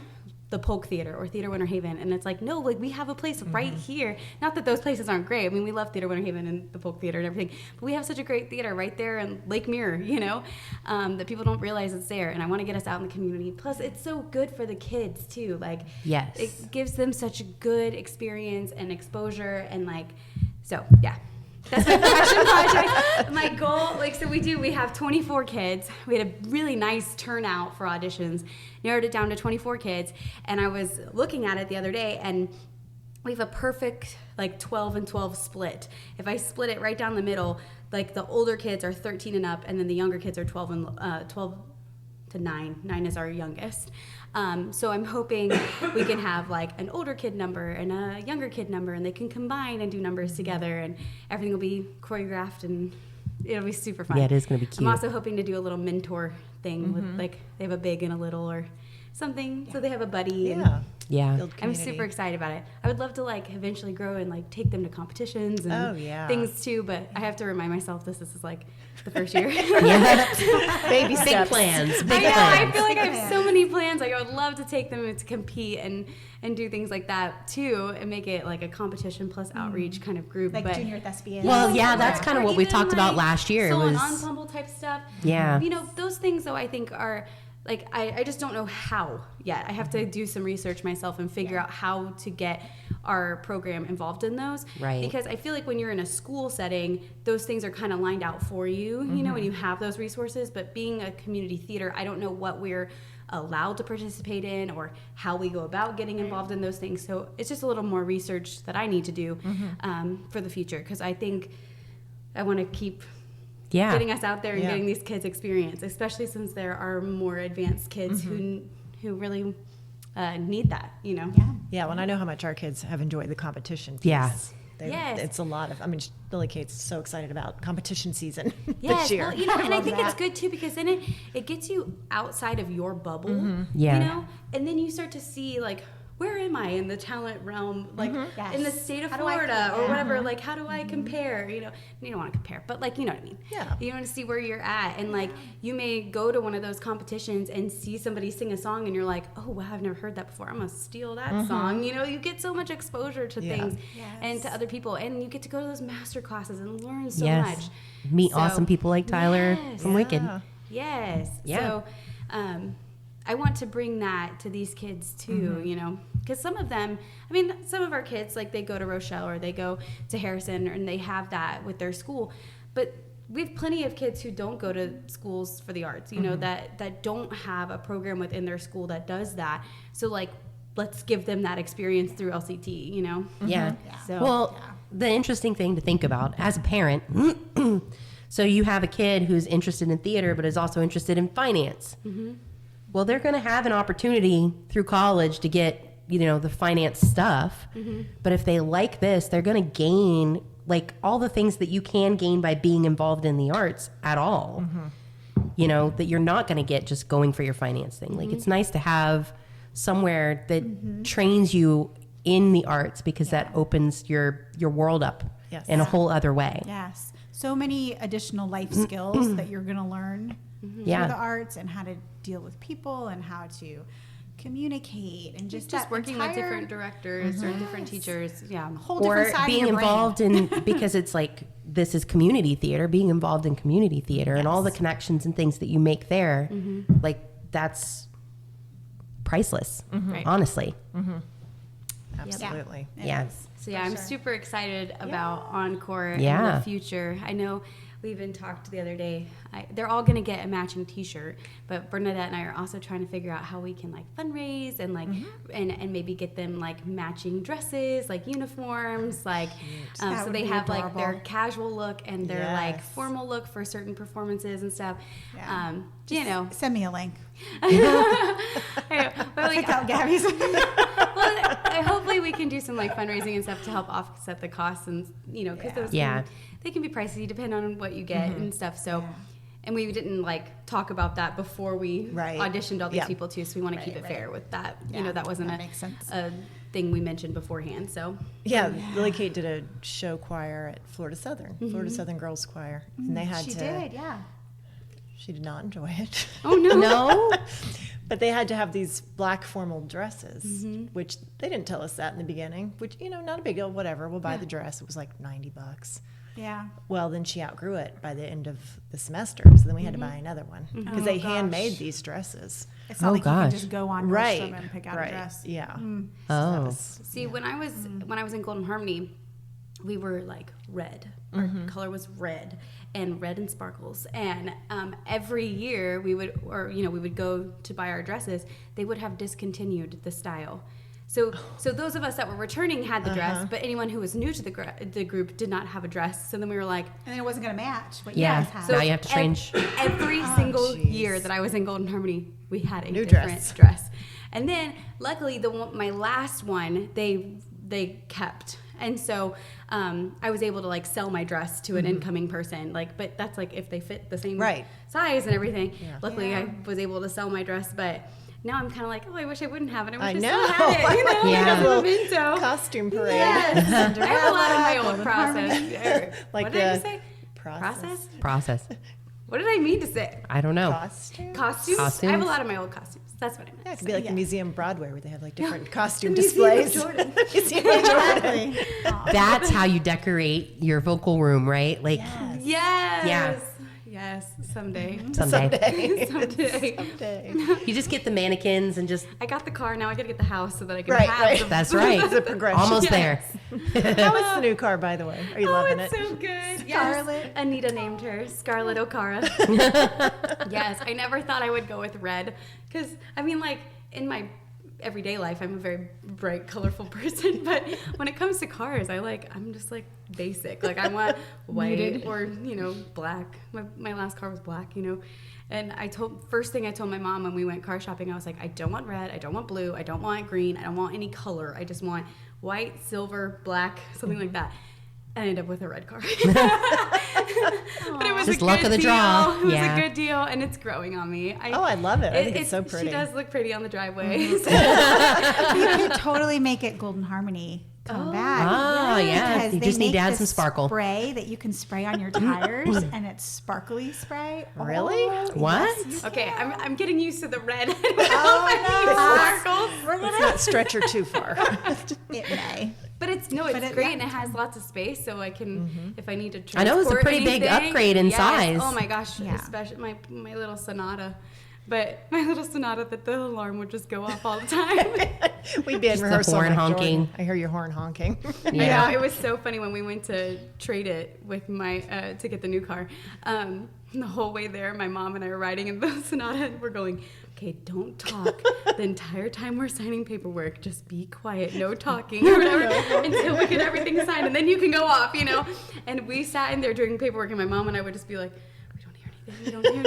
the Polk Theater or Theater Winter Haven, and it's like, no, like we have a place right here. Not that those places aren't great. I mean, we love Theater Winter Haven and the Polk Theater and everything, but we have such a great theater right there in Lake Mirror, you know, that people don't realize it's there. And I want to get us out in the community. Plus, it's so good for the kids too. Like, yes, it gives them such a good experience and exposure, and like, so yeah. That's my passion project. My goal, like, so we have 24 kids. We had a really nice turnout for auditions, narrowed it down to 24 kids. And I was looking at it the other day, and we have a perfect, like, 12 and 12 split. If I split it right down the middle, like, the older kids are 13 and up, and then the younger kids are 12 to 9. 9 is our youngest. So I'm hoping we can have like an older kid number and a younger kid number, and they can combine and do numbers together, and everything will be choreographed, and it'll be super fun. Yeah, it is going to be cute. I'm also hoping to do a little mentor thing with, like, they have a big and a little or something, so they have a buddy. And yeah. I'm super excited about it. I would love to like eventually grow and like take them to competitions and things too, but I have to remind myself this is like the first year. Baby steps. Big plans. I feel like I have so many plans. Like, I would love to take them to compete and do things like that too, and make it like a competition plus outreach kind of group. Like but junior thespians. Well, yeah, that's kind of what we even, talked about like, last year. It solo was ensemble type stuff. Yeah. You know, those things though I think are like, I just don't know how yet. I have to do some research myself and figure out how to get our program involved in those. Right. Because I feel like when you're in a school setting, those things are kind of lined out for you, you know, when you have those resources. But being a community theater, I don't know what we're allowed to participate in or how we go about getting involved in those things. So it's just a little more research that I need to do for the future, because I think I want to keep getting us out there and getting these kids experience, especially since there are more advanced kids who really need that, you know. Yeah, when I know how much our kids have enjoyed the competition piece. Yeah. It's a lot of, I mean, Lily Kate's so excited about competition season Yes, this year. well, you know, and I think it's good too, because then it gets you outside of your bubble, Yeah. you know, and then you start to see like, where am I in the talent realm, like in the state of Florida or whatever, like how do I compare, you know, you don't want to compare, but like, you know what I mean? Yeah. You want to see where you're at, and like you may go to one of those competitions and see somebody sing a song and you're like, oh wow, I've never heard that before, I'm going to steal that song, you know, you get so much exposure to things and to other people, and you get to go to those master classes and learn so much. Meet awesome people like Tyler from Wicked. Yes. So, I want to bring that to these kids too, you know, because some of them, I mean, some of our kids, like they go to Rochelle or they go to Harrison and they have that with their school, but we have plenty of kids who don't go to schools for the arts, you know, that don't have a program within their school that does that. So like, let's give them that experience through LCT, you know? Yeah. So, Well, the interesting thing to think about as a parent, so you have a kid who's interested in theater but is also interested in finance. Well, they're going to have an opportunity through college to get, you know, the finance stuff. But if they like this, they're going to gain like all the things that you can gain by being involved in the arts at all. You know, that you're not going to get just going for your finance thing. Like, it's nice to have somewhere that trains you in the arts, because that opens your world up in a whole other way. Yes. So many additional life skills that you're going to learn through the arts, and how to deal with people and how to communicate, and just working with different directors or different teachers. Yeah. Whole different Or side being of your brain. involved in, because it's like, this is community theater, being involved in community theater and all the connections and things that you make there, like that's priceless, honestly. Absolutely. Yes. So yeah, I'm super excited about Encore in Yeah. the future. I know we even talked the other day. They're all going to get a matching T-shirt, but Bernadette and I are also trying to figure out how we can like fundraise and like and maybe get them like matching dresses, like uniforms, like so would they be have like adorable. their casual look and their like Yes. formal look for certain performances and stuff. Yeah. You know, Send me a link. but Pick out Gabby's. well, hopefully we can do some like fundraising and stuff to help offset the costs, and you know, because those they can be pricey depending on what you get and stuff. So, and we didn't like talk about that before we auditioned all these people too. So we want to keep it fair with that. You know, that wasn't that makes sense. a thing we mentioned beforehand. So Lily Kate did a show choir at Florida Southern, Florida Southern Girls Choir, and they had She to. did, yeah. She did not enjoy it. oh no, No? But they had to have these black formal dresses, which they didn't tell us that in the beginning, which, not a big deal, whatever. We'll buy the dress. It was like $90. Yeah. Well, then she outgrew it by the end of the semester, so then we had to buy another one because they handmade these dresses. It's not Oh, like you gosh. can just go on Nordstrom and pick out a dress. Yeah. Oh. See, when I was in Golden Harmony, we were like red. Our color was red and sparkles. And every year we would go to buy our dresses. They would have discontinued the style. So those of us that were returning had the dress, but anyone who was new to the group did not have a dress. So then we were like, And then it wasn't going to match what Yeah. you guys had. So now you have to change. Every single year that I was in Golden Harmony, we had a New different dress. And then luckily my last one they kept. And so I was able to like sell my dress to an incoming person. But that's like if they fit the same size and everything. Yeah. Luckily I was able to sell my dress, but now I'm kind of like, I wish I wouldn't have it. I wish I still had it. Yeah. Like a memento. Costume parade. Yes. I have a lot of my old process. Like what did I say? Process. What did I mean to say? I don't know. Costumes? I have a lot of my old costumes. That's what I meant. Yeah, it could be like the Museum Broadway where they have like different costume the Museum of displays. Jordyn. Museum of Jordyn. That's how you decorate your vocal room, right? Like, Yes. Yeah. Yes. Someday. someday. Someday. You just get the mannequins and just, I got the car. Now I got to get the house so that I can Right, have right. the that's right. It's a progression. Almost Yes. there. How is the new car, by the way? Are you loving it's it? so good. Scarlet. Yes. Anita named her Scarlet O'Cara. Yes, I never thought I would go with red because in my everyday life I'm a very bright, colorful person, but when it comes to cars, I'm just like basic. Like I want white or black. My last car was black, And first thing I told my mom when we went car shopping, I was like, I don't want red, I don't want blue, I don't want green, I don't want any color. I just want white, silver, black, something like that. I ended up with a red car. But it was Just a luck good of the deal. draw. It was Yeah. a good deal, and it's growing on me. I love it. I think it's so pretty. She does look pretty on the driveway. You could totally make it Golden Harmony come back. Ah, yeah. Because You they just need make to add this some sparkle. spray that you can spray on your tires, and it's sparkly spray. Really? What? Okay, I'm getting used to the red. Oh, Sparkles. Let's not stretch her too far. It may. But it's great, and it has lots of space, so I can, if I need to transport I know it's a pretty big upgrade in size. Oh my gosh, Yeah. especially my little Sonata. But my little Sonata, that the alarm would just go off all the time. We'd be in Just the rehearsal. horn like, honking. Jordyn, I hear your horn honking. Yeah. I know, it was so funny when we went to trade it with my to get the new car. The whole way there, my mom and I were riding in the Sonata, and we're going, okay, don't talk the entire time we're signing paperwork. Just be quiet, no talking or whatever, until we get everything signed, and then you can go off, And we sat in there doing paperwork, and my mom and I would just be like, we don't hear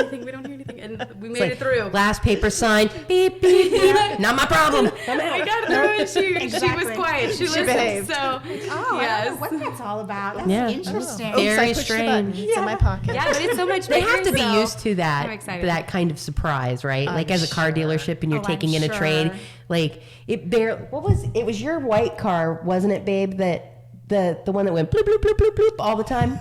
anything, and we made it through. Last paper signed. Beep, beep, beep. Not my problem. We got through it. She was quiet. She listened. behaved. So, I don't know what that's all about. That's Yeah. interesting. Very Oops, I pushed the button. strange. It's in my pocket. yeah, but it's so much They bigger, have to be so used to I'm excited. that kind of surprise, right? I'm Like as a car sure. dealership and you're Oh, taking I'm in a trade. sure. Like it was your white car, wasn't it, babe? That the one that went bloop bloop bloop bloop bloop all the time.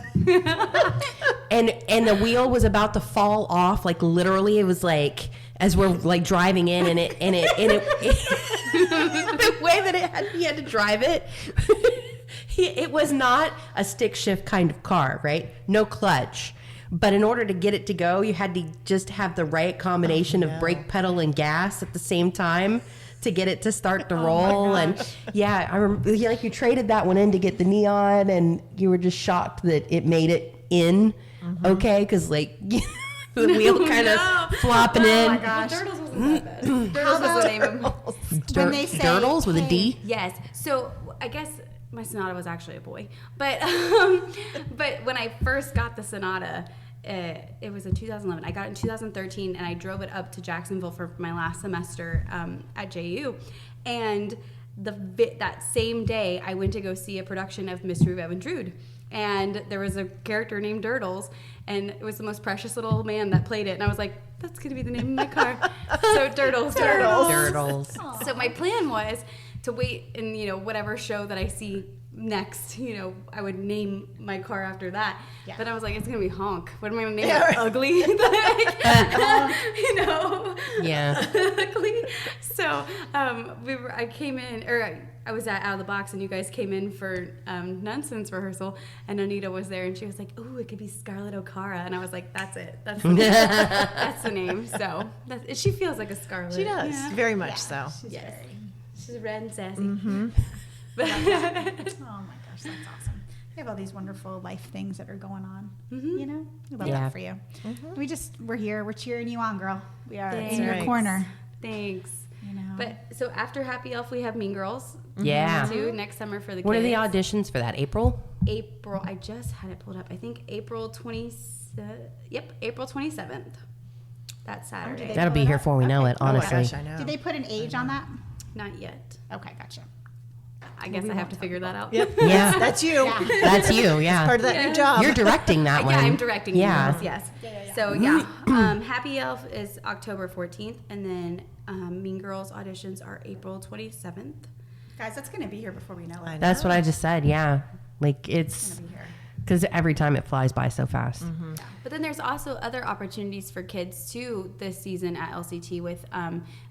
and the wheel was about to fall off, like literally it was like as we're like driving in and it the way that he had to drive it. It was not a stick shift kind of car, right? No clutch. But in order to get it to go, you had to just have the right combination of brake pedal and gas at the same time to get it to start to roll. And yeah, I remember like you traded that one in to get the neon, and you were just shocked that it made it in okay, because like the wheel kind of flopping in. Oh my gosh. Turtles wasn't that bad. Turtles was the name of When they say, Turtles with a D. Yes. So I guess my Sonata was actually a boy, but when I first got the Sonata, it was in 2011. I got it in 2013, and I drove it up to Jacksonville for my last semester at JU, and that same day I went to go see a production of Mystery of Evan Drood. And there was a character named Durdles, and it was the most precious little man that played it. And I was like, that's going to be the name of my car. So Durdles. Turtles. So my plan was to wait in, whatever show that I see next, I would name my car after that. Yeah. But I was like, it's gonna be Honk. What am I gonna name Yeah, it? right. Ugly. Yeah. Ugly. So I came in, or I was at Out of the Box, and you guys came in for nonsense rehearsal, and Anita was there, and she was like, "Ooh, it could be Scarlett O'Hara," and I was like, "That's it. That's the name." That's the name. So she feels like a Scarlett. She does, Yeah. very much so. She's Yes. very. She's red and sassy. Mm-hmm. Oh my gosh, that's awesome. We have all these wonderful life things that are going on. Mhm. We love Yeah. that for you. We're here. We're cheering you on, girl. We are Thanks. in your Right. corner. Thanks. You know. But so after Happy Elf, we have Mean Girls Yeah. too next summer for the kids. What are the auditions for that? April? April. I just had it pulled up. I think April 27th. Yep, April 27th. That Saturday. they- That'll be here before we know it, Oh my honestly. gosh, I know. Did they put an age on that? Not yet. Okay, gotcha. I guess I have to figure that out. Yep. Yeah. That's you. Yeah. That's you, yeah. Part of that Yeah. new job. You're directing that one. Yeah, I'm directing. Yeah. Mean Girls, yes. So yeah, Happy Elf is October 14th, and then Mean Girls auditions are April 27th. Guys, that's going to be here before we know I it. know. That's what I just said, yeah. Like, It's it's... going to be here. Because every time it flies by so fast. But then there's also other opportunities for kids too this season at LCT with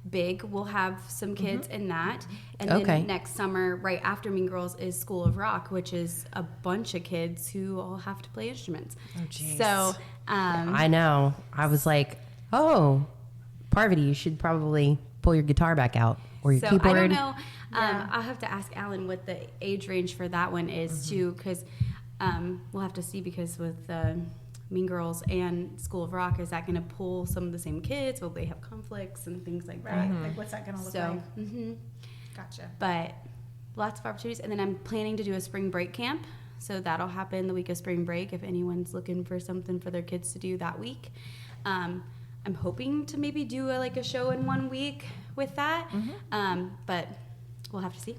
Big. We'll have some kids in that. And Okay. then next summer, right after Mean Girls, is School of Rock, which is a bunch of kids who all have to play instruments. Oh, jeez. So, I know. I was like, oh, Parvati, you should probably pull your guitar back out or your so keyboard. I don't know. I'll have to ask Alan what the age range for that one is too, because we'll have to see, because with Mean Girls and School of Rock, is that going to pull some of the same kids? Will they have conflicts and things like Right. that? Like, what's that going to look So, like? Gotcha. but lots of opportunities. And then I'm planning to do a spring break camp. So that'll happen the week of spring break if anyone's looking for something for their kids to do that week. I'm hoping to maybe do a show in 1 week with that. But we'll have to see.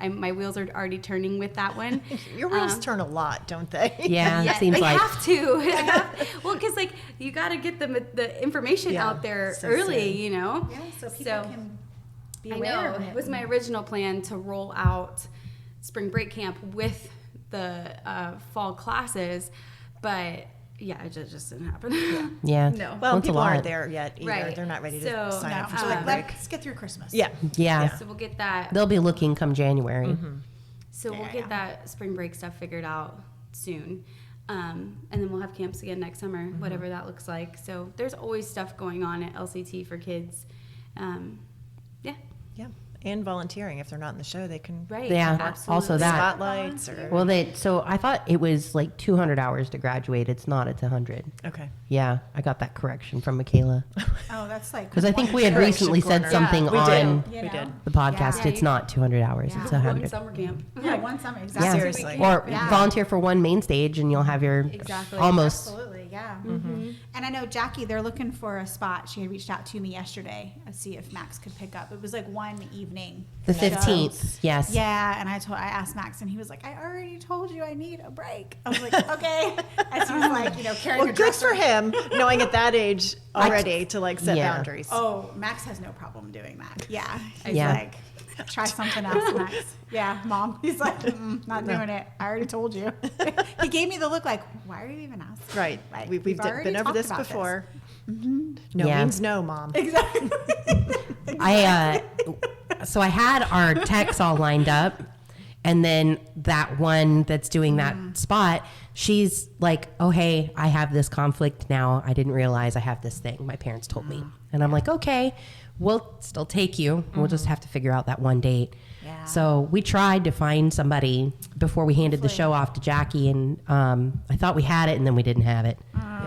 My wheels are already turning with that one. Your wheels turn a lot, don't they? Yeah, Yeah, seems they like... have to. Well, because you got to get the information Yeah, out there so early, soon. Yeah, so people can be I aware know of it was my original plan to roll out spring break camp with the fall classes, but yeah, it just didn't happen. Yeah. No. Well, That's a people lot. aren't there yet either. Right. They're not ready to So, sign up for So spring like, break. let's get through Christmas. Yeah. Yeah. So we'll get that. They'll be looking come January. So we'll Yeah, get yeah. that spring break stuff figured out soon. And then we'll have camps again next summer, whatever that looks like. So there's always stuff going on at LCT for kids. Yeah. Yeah. And volunteering. If they're not in the show, they can Right. Yeah, Absolutely. also that. spotlights or. Well, so I thought it was like 200 hours to graduate. It's not. It's 100. Okay. Yeah, I got that correction from Michaela. Oh, that's like. Because I think we had Correction recently said corner. something We on did. You We know? did. the podcast. Yeah, It's not 200 hours. Yeah. It's One 100. summer camp. Yeah, one summer, exactly. Yeah. Seriously. Or Yeah. volunteer for one main stage and you'll have your Exactly. almost. Absolutely, yeah. And I know Jackie, they're looking for a spot. She had reached out to me yesterday to see if Max could pick up. It was like one evening. The show. 15th, yes. Yeah, and I asked Max, and he was like, "I already told you I need a break." I was like, "Okay." As he was like, carrying Well, a good dresser. for him, knowing at that age already to set Yeah. boundaries. Oh, Max has no problem doing that. Yeah, he's Yeah. like, "Try something else, Max." Yeah, Mom. He's like, not doing it. I already told you. He gave me the look like, "Why are you even asking?" Right. Like, We've already been over talked this about before. No Yeah. means no, Mom. Exactly. So I had our techs all lined up, and then that one that's doing that spot, she's like, "Oh, hey, I have this conflict now. I didn't realize I have this thing. My parents told me." And I'm like, "Okay, we'll still take you. We'll just have to figure out that one date." Yeah. So we tried to find somebody before we handed the show off to Jackie, and I thought we had it, and then we didn't have it.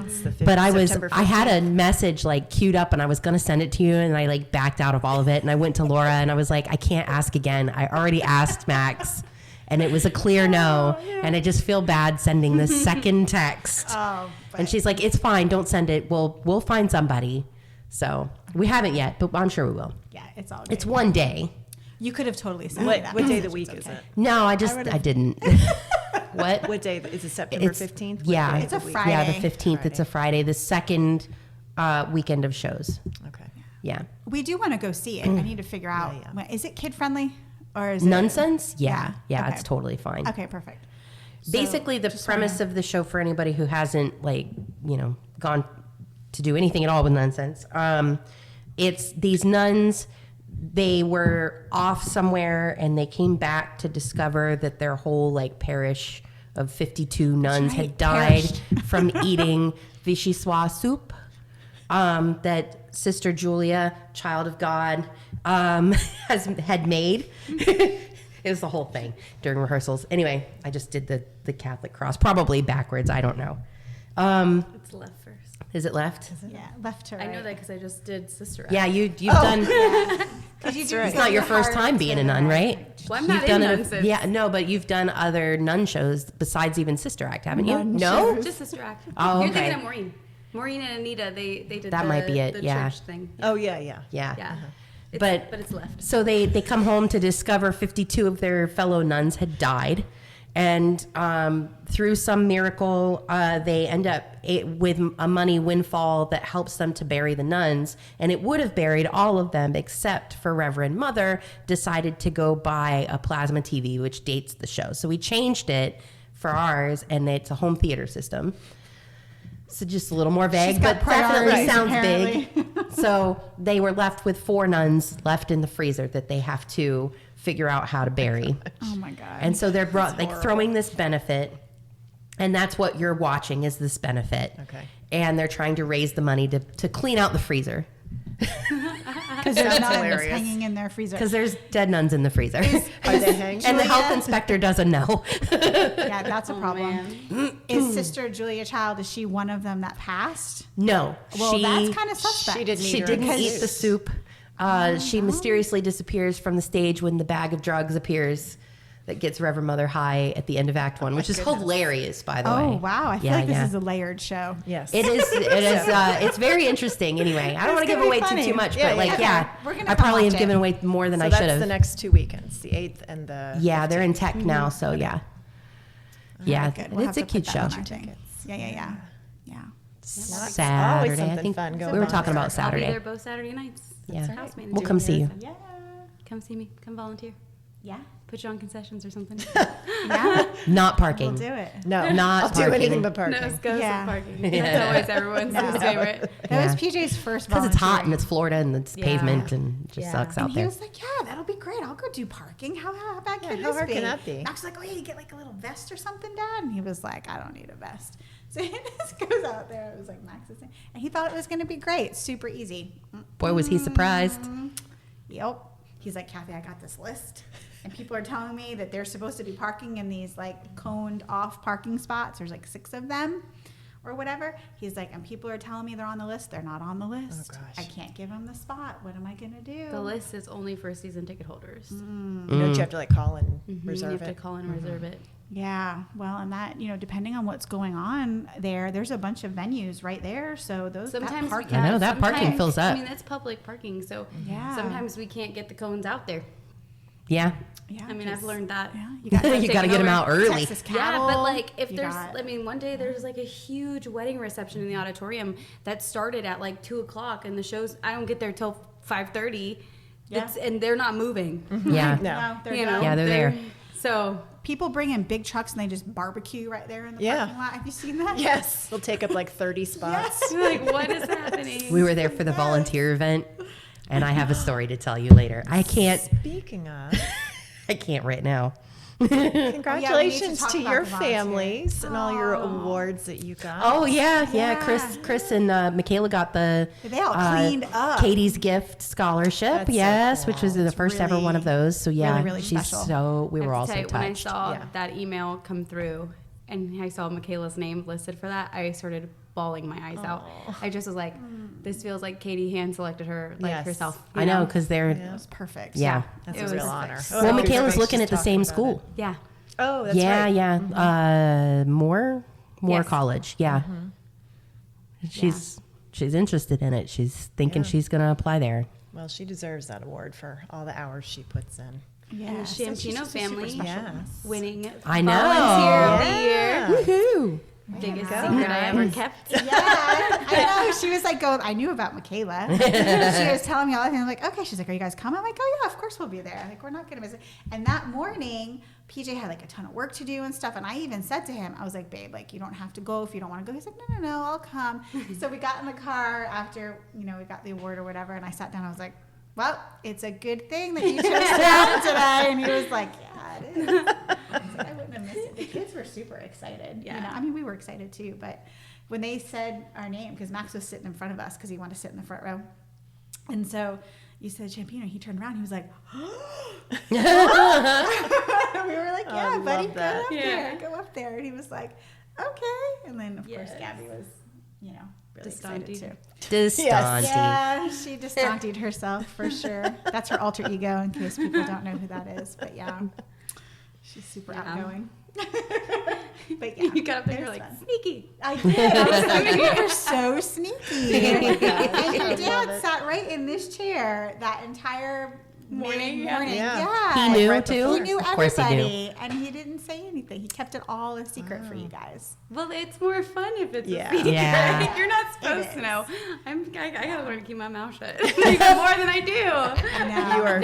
It's the But September I had 15th. a message like queued up and I was going to send it to you and I like backed out of all of it. And I went to Laura and I was like, I can't ask again. I already asked Max and it was a clear no. And I just feel bad sending the second text. Oh, And she's like, it's fine. Don't send it. We'll find somebody. So we haven't yet, but I'm sure we will. yeah, it's all good. It's one day. You could have totally said What, that. what day of the message. week It's is okay. it? No, I didn't. What? What day? Is it September It's- 15th? What Yeah. day of It's a the week? Friday. Yeah, the 15th. It's a Friday. The second weekend of shows. Okay. Yeah. We do want to go see it. I need to figure out, Yeah. is it kid friendly? Or is it Nonsense? Yeah. Yeah, Okay. it's totally fine. Okay, perfect. So, Basically, the just premise of the show for anybody who hasn't, like, gone to do anything at all with nonsense, it's these nuns. They were off somewhere and they came back to discover that their whole like parish of 52 nuns had died from eating vichyssoise soup that Sister Julia, child of God, had made. It was the whole thing during rehearsals. Anyway, I just did the Catholic cross, probably backwards. I don't know. It's left first. Is it left? Yeah, left to right. I know that because I just did Sister Act. Yeah, you've done. It's Not your first time being a nun, right? Well, I'm You've not done in it. nonsense. Yeah, no, but you've done other nun shows besides even Sister Act, haven't you? Nun No. shows. Just Sister Act. Oh, You're okay. thinking of Maureen. Maureen and Anita, they did That might be it, the yeah. church thing. Oh, yeah. Yeah. Yeah. But it's left. So they come home to discover 52 of their fellow nuns had died. And through some miracle, they end up with a money windfall that helps them to bury the nuns. And it would have buried all of them except for Reverend Mother decided to go buy a plasma TV, which dates the show. So we changed it for ours, and it's a home theater system. So just a little more vague, She's got but definitely priorities, sounds apparently. big. So they were left with 4 nuns left in the freezer that they have to figure out how to bury. Oh my God. And so they're throwing this benefit, and that's what you're watching is this benefit. Okay. And they're trying to raise the money to clean out the freezer Because there's Sounds nuns hilarious. hanging in their freezer. because there's dead nuns in the freezer. Are they hanging? And the health Julia? inspector doesn't know. Yeah, that's a problem. Man. Is Sister Julia Child, is she one of them that passed? No, Well, that's kind of suspect. She didn't she eat her didn't own eat the soup. She mysteriously disappears from the stage when the bag of drugs appears that gets Reverend Mother high at the end of Act 1, which is hilarious, by the way. Oh, wow. I feel like this is a layered show. Yes. It is. It's very interesting. Anyway, I don't want to give gonna away be funny. too much, Yeah, but like, yeah. yeah, We're gonna I come probably watch have it. given away more than So I that's should have. the next 2 weekends, the 8th and the Yeah, they're in 15th. tech now, so yeah, yeah, Good. We'll it's a have to cute put show. that on our thing. Yeah. Saturday, Always I something think fun we were going talking on. about I'll be Saturday. there both Saturday nights. Yeah. House manager. We'll come see you. Yeah. Come see me. Come volunteer. Yeah. Put you on concessions or something. Yeah. Not We'll parking. do it. No, Not I'll do parking. anything but parking. No, go Yeah. parking. Yeah. That's always everyone's favorite. That was Yeah. PJ's first Because it's hot and volunteering. it's Florida and it's Yeah. pavement and it just Yeah. sucks out And he there. was like, yeah, that'll be great. I'll go do parking. How bad can how this hard be? can that be? Max was like, oh, yeah, you get like a little vest or something, Dad? And he was like, I don't need a vest. So he just goes out there. It was like Max's thing. And he thought it was going to be great. Super easy. Boy, was he surprised. Yep. He's like, Kathy, I got this list. And people are telling me that they're supposed to be parking in these like coned off parking spots. There's like 6 of them or whatever. He's like, and people are telling me they're on the list. They're not on the list. gosh. I can't give them the spot. What am I going to do? The list is only for season ticket holders. Don't you have to like call and reserve You have to it? call and reserve it. Yeah, well, and that, depending on what's going on there's a bunch of venues right there. So that Sometimes parking- I know, that parking sometimes- fills up. I mean, that's public parking, so Yeah. sometimes we can't get the cones out there. Yeah. Yeah, I mean, I've 'cause- learned that. Yeah, You got to get them out early. Texas Yeah, Cattle. but like if You there's, got- I mean, one day there's like a huge wedding reception in the auditorium that started at like 2:00, and the shows I don't get there till 5:30. Yeah. And they're not moving. Yeah. No. they're You done. know, Yeah, they're there. So People bring in big trucks and they just barbecue right there in the Yeah. parking lot. Have you seen that? Yes. They'll take up like 30 spots. you're like, what is happening? We were there for the volunteer event, and I have a story to tell you later. I can't Speaking of, right now. congratulations talk to about your the volunteer. families and all your awards that you got. Oh yeah. Yeah. Chris and Michaela got the They all cleaned up. Katie's Gift Scholarship. That's so yes, cool. which was the It's first ever one of those. So yeah, really she's special. we I were have all to so tell you, when I touched. saw Yeah. that email come through and I saw Michaela's name listed for that, I started bawling my eyes out. I just was like, this feels like Katie hand selected her, like Yes. herself. I know because they're It was perfect. yeah. That's It a was real honor. so- Oh, Well, I was Michaela's just looking at the talking same about school. it. Yeah. Oh, that's yeah, right. yeah. Moore Yes. College. Yeah. She's interested in it. She's thinking she's gonna apply there. Well, she deserves that award for all the hours she puts in. And the so she's Shampino just a super family special Yeah. winning I know. Volunteer of the Year. Woohoo! biggest secret I ever kept. Yeah, I know. She was like, I knew about Michaela. She was telling me all the time. I'm like, okay. She's like, are you guys coming? I'm like, oh yeah, of course we'll be there. Like, we're not going to miss it. And that morning, PJ had like a ton of work to do and stuff. And I even said to him, I was like, babe, like, you don't have to go if you don't want to go. He's like, no, I'll come. So we got in the car after, we got the award or whatever. And I sat down. I was like, well, it's a good thing that you chose to come today. And he was like, yeah, it is. I was like, I wouldn't have missed it. The kids were super excited. Yeah. I mean, we were excited too. But when they said our name, because Max was sitting in front of us because he wanted to sit in the front row. And so you said Champino. He turned around. He was like, we were like, yeah, buddy, go up there. Go up there. And he was like, okay. And then, of course, Gabby was, really excited too. Distanti. Yeah, she distantied herself for sure. That's her alter ego, in case people don't know who that is. But yeah, she's super outgoing. But yeah, You got up there, you're like, sneaky. I did. I was like, you were so sneaky. And your dad sat right in this chair that entire morning. Yeah. He knew right too. He knew Of course everybody, he knew. and he didn't say anything. He kept it all a secret for you guys. Well, it's more fun if it's Yeah. a secret. Yeah. You're not supposed It to is. know. I gotta learn to keep my mouth shut. Like, more than I do. No. You are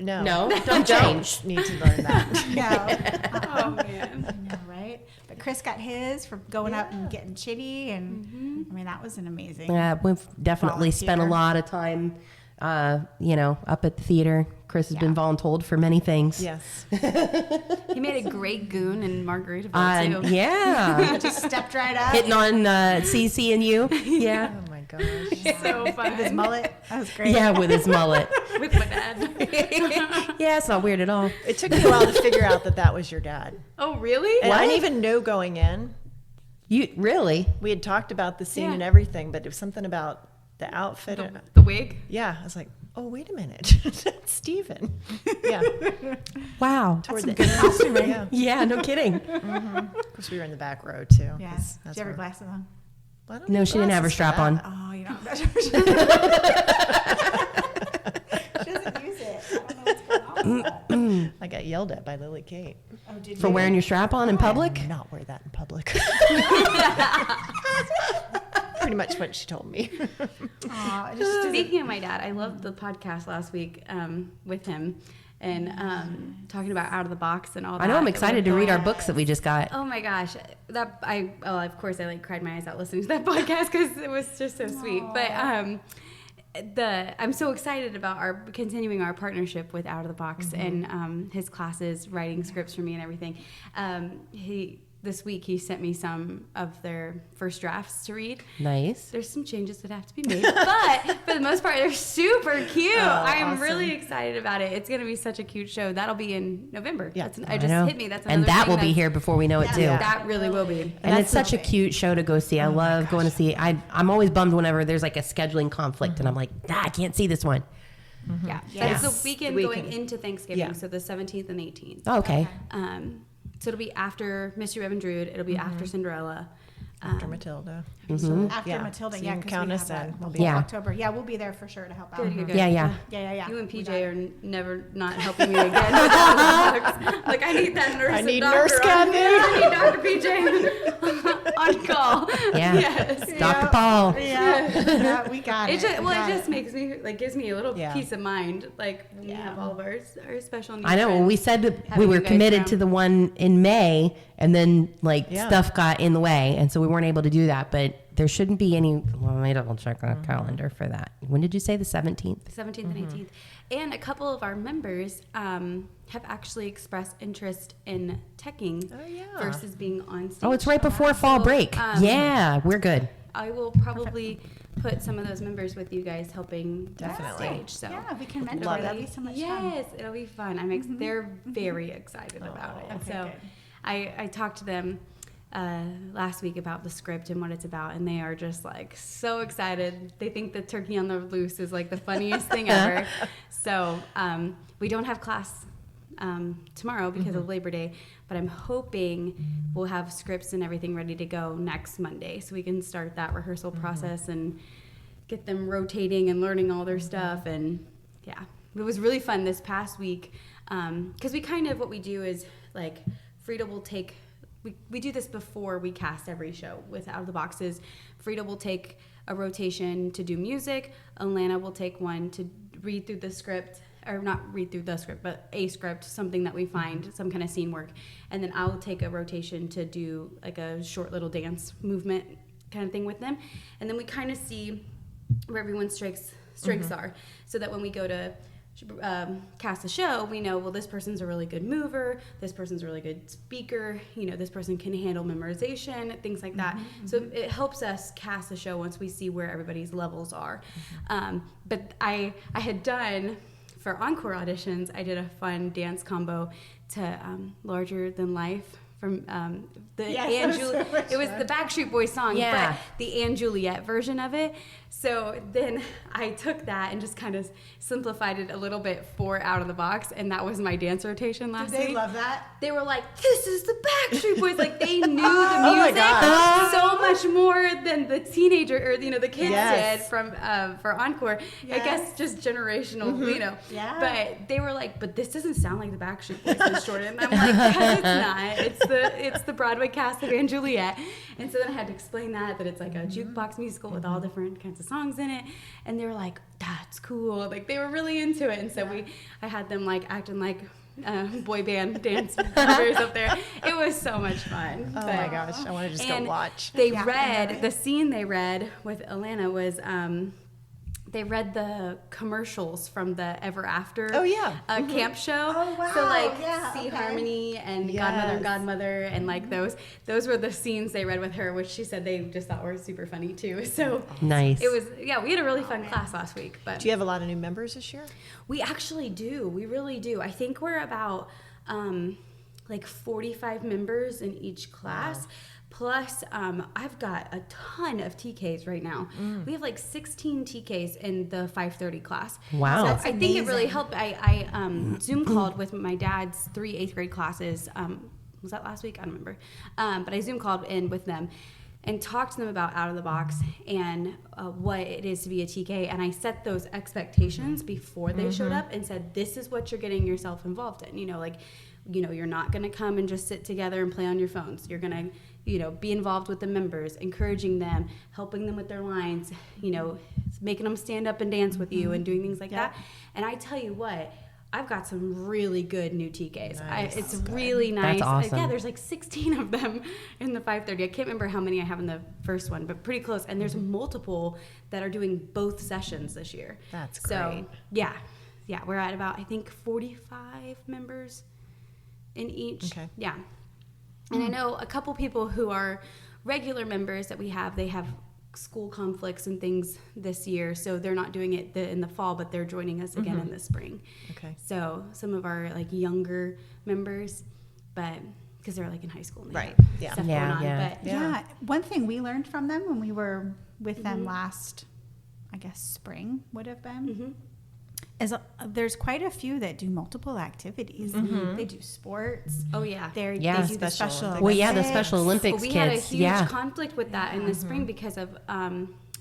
No, don't change. need to learn that. No. Oh, man. I know, right? But Chris got his for going up and getting chitty, and I mean that was an amazing. Yeah, we've definitely spent a Volunteer. lot of time, up at the theater. Chris has been voluntold for many things. Yes. He made a great goon in Margaritaville, too. Yeah. Just stepped right up. Hitting on CC and you. Yeah. Oh my gosh. So With his fun. mullet. That was great. Yeah, with his mullet. With my dad. Yeah, it's not weird at all. It took me a while to figure out that was your dad. Oh, really? And I didn't even know going in. You really? We had talked about the scene Yeah. and everything, but it was something about the outfit. The wig? Yeah, I was like, oh, wait a minute. That's Steven. Yeah. Wow. Toward some the good end. costuming. Yeah. Yeah, no kidding. Of course, we were in the back row, too. Yes. That's Did you have her where- glasses on? I don't No, need she didn't have her glasses for strap on. that. Oh, you don't. She doesn't use it. I don't know what's going on with that. I got yelled at by Lily Kate. Oh, did For you? wearing your strap on in public? Do not wear that in public. Pretty much what she told me. Aw, it just Speaking of my dad, I loved the podcast last week with him and talking about Out of the Box and all that. I know I'm It excited was to read our like- books that we just got. Oh my gosh, of course I cried my eyes out listening to that podcast because it was just so sweet. But I'm so excited about continuing our partnership with Out of the Box and his classes, writing scripts for me and everything. This week he sent me some of their first drafts to read. Nice. There's some changes that have to be made, but for the most part, they're super cute. I am awesome. really excited about it. It's going to be such a cute show. That'll be in November. Yeah. I know. Hit me. That's and another that thing will be that's- here before we know it too. Yeah. That really will be. And it's such a the- cute show to go see. I love going to see. I'm always bummed whenever there's like a scheduling conflict and I'm like, I can't see this one. Yeah. Yes. It's the weekend The going weekend. into Thanksgiving, Yeah. so the 17th and 18th. Oh, okay. So it'll be after Mystery Rev and Druid. It'll be after Cinderella. After Matilda. after Yeah. Matilda, So yeah, you can because count we us have that in. We'll in be Yeah. October. Yeah, we'll be there for sure to help out. Good. Yeah, yeah. Yeah. You and We PJ got it. are never not helping me again. With all the books. Like I need that nurse. I and need doctor Nurse on- Kathy. I need Dr. PJ on call. Yeah. Yes. Dr. Paul. Yeah, we got it. It just, We well, got it just makes me gives me a little Yeah. peace of mind. Like when we have all of our special needs. I know. Well, we friends. said that we having were you guys committed around. to the one in May, and then Yeah. stuff got in the way, and so we weren't able to do that. But there shouldn't be any. Well, let me double check our calendar for that. When did you say the 17th? 17th and 18th. And a couple of our members have actually expressed interest in teching versus being on stage. Oh, it's right before fall So, break. Yeah, we're good. I will probably put some of those members with you guys helping Definitely. backstage. So Yeah, we can mentor. Love That'd it. be so much fun. yes, it'll be fun. They're very excited about it. Okay, So good. I talked to them last week about the script and what it's about, and they are just like so excited. They think the turkey on the loose is like the funniest thing ever. So we don't have class tomorrow because of Labor Day, but I'm hoping we'll have scripts and everything ready to go next Monday, so we can start that rehearsal process and get them rotating and learning all their stuff. And yeah, it was really fun this past week because we kind of what we do is like Frida will take. we do this before we cast every show with Out of the Boxes. Frida will take a rotation to do music. Alana will take one to read through the script, or not read through the script, but a script, something that we find, some kind of scene work. And then I'll take a rotation to do like a short little dance movement kind of thing with them. And then we kind of see where everyone's strengths are, so that when we go to cast a show, we know, well, this person's a really good mover, this person's a really good speaker, this person can handle memorization, things like that. So it helps us cast a show once we see where everybody's levels are. But I had done, for encore auditions, I did a fun dance combo to Larger Than Life from the Anne Juliet. It was the Backstreet Boys song, but the Anne Juliet version of it. So then I took that and just kind of simplified it a little bit for Out of the Box, and that was my dance rotation last week. Did they love that? They were like, "This is the Backstreet Boys!" Like they knew the music so much more than the teenager or the kids did from for encore. I guess just generational, Yeah. But they were like, "But this doesn't sound like the Backstreet Boys, Miss Jordyn." And I'm like, "It's not. It's the Broadway cast of Anne Juliet." And so then I had to explain that it's like a jukebox musical with all different kinds of songs in it. And they were like, "That's cool." Like they were really into it. And so I had them like acting like boy band dance members up there. It was so much fun. Oh my gosh, I want to just go watch. They read, the scene they read with Alana was, they read the commercials from the Ever After camp show. Oh, wow. So like Yeah, Harmony and Godmother and Godmother and like those were the scenes they read with her, which she said they just thought were super funny too. So nice. It was, we had a really fun class last week. But do you have a lot of new members this year? We actually do. We really do. I think we're about like 45 members in each class. Wow. Plus, I've got a ton of TKs right now. We have like 16 TKs in the 5:30 class. Wow. So I think it really helped. I Zoom called with my dad's 3 8th grade classes. Was that last week? I don't remember. But I Zoom called in with them and talked to them about Out of the Box and what it is to be a TK. And I set those expectations before they showed up and said, this is what you're getting yourself involved in. You're not going to come and just sit together and play on your phones. You're going to, be involved with the members, encouraging them, helping them with their lines, making them stand up and dance with you and doing things like that. And I tell you what, I've got some really good new TKs. Nice. It's really nice. That's awesome. There's like 16 of them in the 5:30. I can't remember how many I have in the first one, but pretty close. And there's multiple that are doing both sessions this year. That's great. So, yeah, we're at about, I think, 45 members in each. Okay. Yeah. And I know a couple people who are regular members that we have, they have school conflicts and things this year, so they're not doing it in the fall, but they're joining us again in the spring. Okay. So some of our like younger members, but because they're like in high school and they Right. have Yeah. stuff going on. Yeah. But Yeah. One thing we learned from them when we were with them last, I guess spring would have been, is there's quite a few that do multiple activities. They do sports. Oh yeah. They do the Special Special Olympics. Well, yeah, the Olympics. Special Olympics we kids. had a huge yeah. conflict with that in the spring because of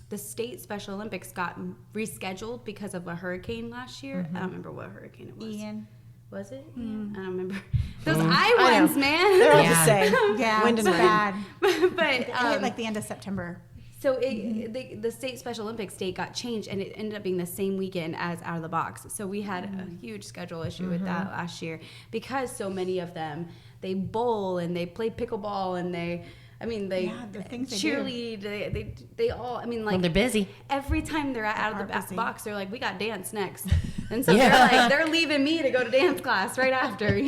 the state Special Olympics got rescheduled because of a hurricane last year. I don't remember what hurricane it was. Ian. Was it? I don't remember. Those I ones, man. They're all Yeah. the same. Yeah, Wind it's and bad. But It hit like the end of September. so the state Special Olympics date got changed, and it ended up being the same weekend as Out of the Box. So we had a huge schedule issue with that last year because so many of them, they bowl and they play pickleball and they the things they do. cheerlead. They all, Well, they're busy. every time they're out of the busy. box, they're like, we got dance next. And so they're leaving me to go to dance class right after,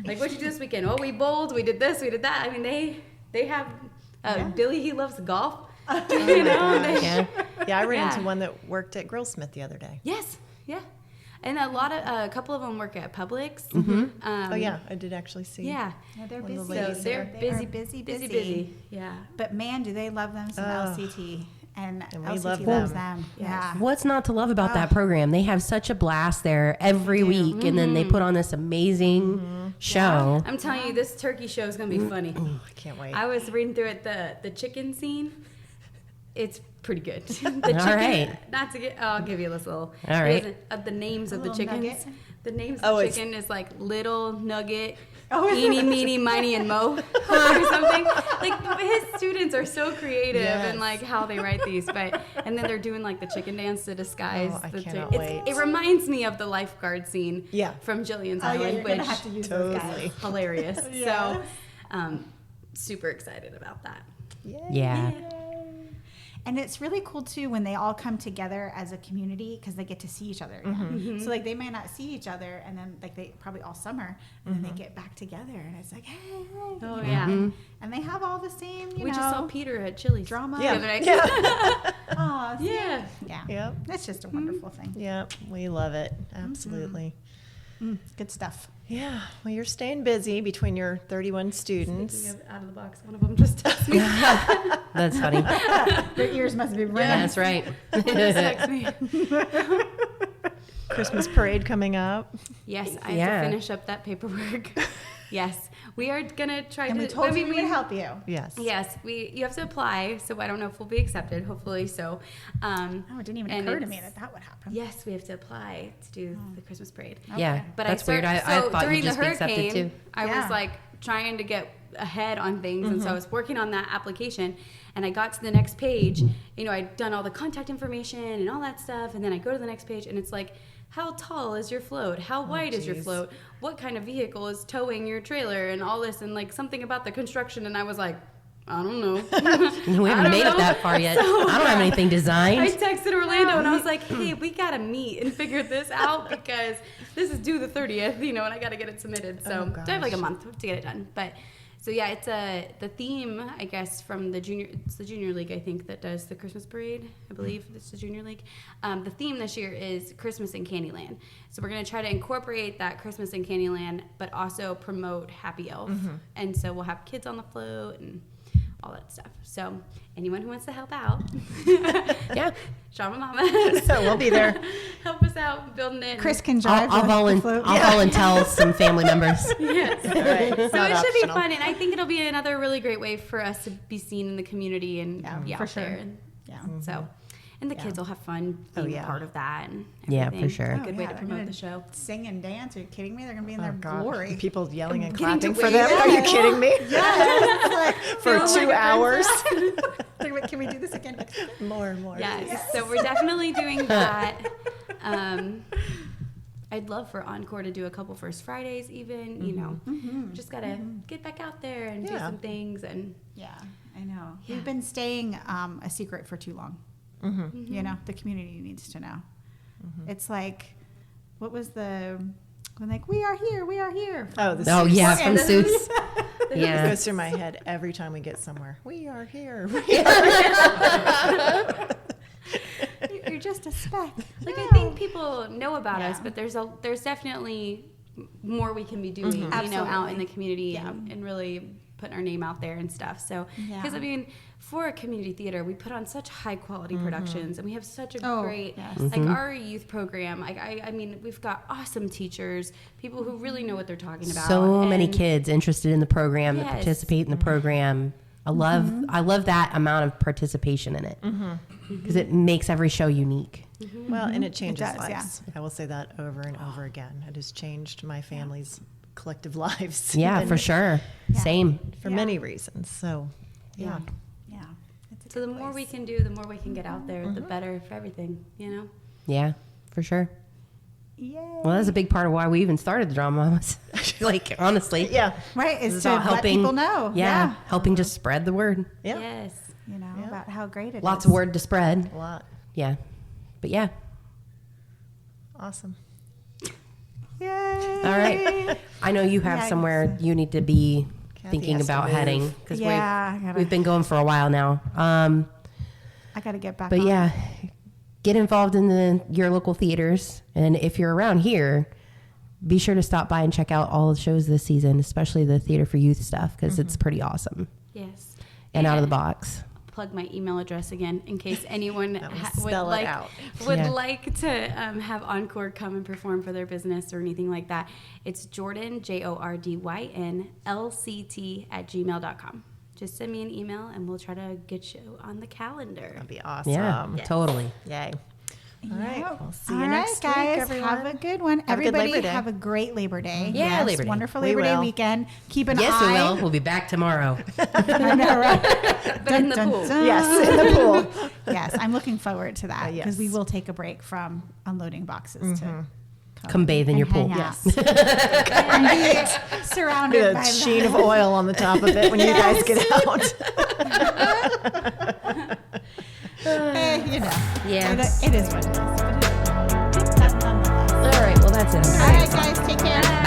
Like, what'd you do this weekend? Oh, we bowled, we did this, we did that. I mean, they have, Billy, he loves golf. Yeah. Yeah, I ran into one that worked at Grillsmith the other day. Yes, yeah. And a couple of them work at Publix. Oh yeah, I did actually see. Yeah. Yeah, they're One of busy. the So ladies they're They busy, are busy. Yeah. But man, do they love them some LCT. And we LCT love loves them. them. Yeah. What's not to love about that program? They have such a blast there every week, and then they put on this amazing show. I'm telling you, this turkey show is going to be funny. I can't wait. I was reading through it, the chicken scene. It's pretty good. All right. Not to get. I'll give you this little. All right. The names of the little chickens. nugget. The names of the it's- chicken is like Little, Nugget, Oh, is Eeny, it? Meeny, Miny, and Mo, or something. Like his students are so creative Yes. in like how they write these. And then they're doing like the chicken dance to disguise. Oh, I the cannot wait. It reminds me of the lifeguard scene. Yeah. From Jillian's Oh, yeah, Island, you're going to which have to use those Totally. guys. hilarious. Yes. So, super excited about that. Yeah. And it's really cool too when they all come together as a community because they get to see each other again. So like they might not see each other, and then like they probably all summer, and then they get back together, and it's like, hey, Oh you know, yeah. and they have all the same, you We know, just saw Peter at Chili's drama. Yeah. the other night. Yeah. Aw, see? Yeah. yeah, Yep. It's just a wonderful thing. Yep. We love it. Absolutely. Good stuff. Yeah. Well, you're staying busy between your 31 students. Speaking of out of the box, one of them just texted me. That's funny. Their ears must be ringing. That's right. Just texted me. Christmas parade coming up. Yes, I Yeah. have to finish up that paperwork. Yes, we are gonna try And to. we told you we would we- help you. Yes. Yes, you have to apply, so I don't know if we'll be accepted. Hopefully, so. Oh, it didn't even And occur to me it's- that would happen. Yes, we have to apply to do the Christmas parade. Yeah. But That's I weird. I so thought during you'd just the be accepted hurricane, too. I Yeah. was like trying to get ahead on things, and so I was working on that application. And I got to the next page. You know, I'd done all the contact information and all that stuff, and then I go to the next page, and it's like, how tall is your float? How wide is your geez. float? What kind of vehicle is towing your trailer? And all this, and like something about the construction. And I was like, I don't know. We I haven't don't made it know. that far yet. So- I don't have anything I designed. texted Orlando and I was like, hey, we gotta meet and figure this out because this is due the 30th, you know, and I gotta get it submitted. So Oh, I have like a gosh. month to get it done. But so yeah, it's the theme, I guess, from the junior league, I think, that does the Christmas parade. I believe it's the junior league. The theme this year is Christmas in Candyland. So we're gonna try to incorporate that Christmas in Candyland, but also promote Happy Elf. And so we'll have kids on the float and all that stuff. So anyone who wants to help out, Yeah. Sean and Mama, So we'll be there. help us out building it. Chris can drive I'll the float. volunteer some family members. Yes. Right. So Not it should be optional. fun, and I think it'll be another really great way for us to be seen in the community and Yeah, be for out sure. there. And Yeah. so, and the kids will have fun Oh, being yeah. part of that. And Yeah, for everything. sure. It's a good way yeah, to they're promote gonna the show. Sing and dance. Are you kidding me? They're going to be in Oh, their God. glory. People yelling and Getting clapping to for wave. them. Are you kidding me? It's like, For Feel like 2 a hours. can we do this again next week? More and more. Yes. So we're definitely doing that. I'd love for Encore to do a couple First Fridays, even. You know, just gotta get back out there and do Yeah. some things and. Yeah, I know. Yeah. We've been staying a secret for too long. You know, the community needs to know. It's like, what was when like, we are here, we are here. Oh, the Oh, Suits. yeah, from Yeah. Suits. It Yeah. goes through my head every time we get somewhere. We are here. You're just a speck. Like I think people know about us, but there's definitely more we can be doing, you know, out in Absolutely. the community and really putting our name out there and stuff. So, because Yeah. I mean, for a community theater, we put on such high quality productions, and we have such a Oh, great, yes. like our youth program. Like I mean, we've got awesome teachers, people who really know what they're talking about. So many and- kids interested in the program that Yes. participate in the program. I love that amount of participation in it because it makes every show unique. Well, and it changes does, yeah. lives. I will say that over and over again. It has changed my family's collective lives. Yeah, and for sure. Yeah. Same. For Yeah. many reasons. So, yeah. Yeah. It's a So the good more we place. can do, the more we can get out there, the better for everything. You know. Yeah, for sure. Yay. Well, that's a big part of why we even started the Drama Mamas. Like, honestly. Yeah. Right, is It's to about let people know. Yeah, helping just spread the word. Yeah. Yes. You know, Yeah. about how great it is. Lots of word to spread. A lot. Yeah. But yeah. Awesome. Yay. All right. I know you have Yeah, somewhere you need to be Kathy thinking has to about move. heading because Yeah, I gotta- we've been going for a while now. I got to get back But on. yeah, get involved in your local theaters. And if you're around here, be sure to stop by and check out all the shows this season, especially the Theater for Youth stuff, because it's pretty awesome Yes. and out of the box. Plug my email address again in case anyone That will would spell it like out. Yeah. to have Encore come and perform for their business or anything like that. It's Jordyn, JORDYN, LCT @gmail.com. just send me an email and we'll try to get you on the calendar. That'd be awesome. Yeah, totally. Yay. All right. Yep. We'll see All you right, next guys. week, everyone. Have a good one. Have a good Everybody Labor Day. have a great Labor Day. Yeah, Yes, Labor Day. Wonderful We Labor Day will. weekend. Keep an Yes, eye. we will. We'll be back tomorrow. I know, right? But in the pool. Yes, in the pool. Yes, I'm looking forward to that because we yes. will take a break from unloading boxes to Come bathe in your pool. hang out. Yes. And be surrounded The by sheen that. of oil on the top of it when you guys get out. You know, Yeah. it is what it is. But it is. All right. Well, that's it. All right, guys, take care.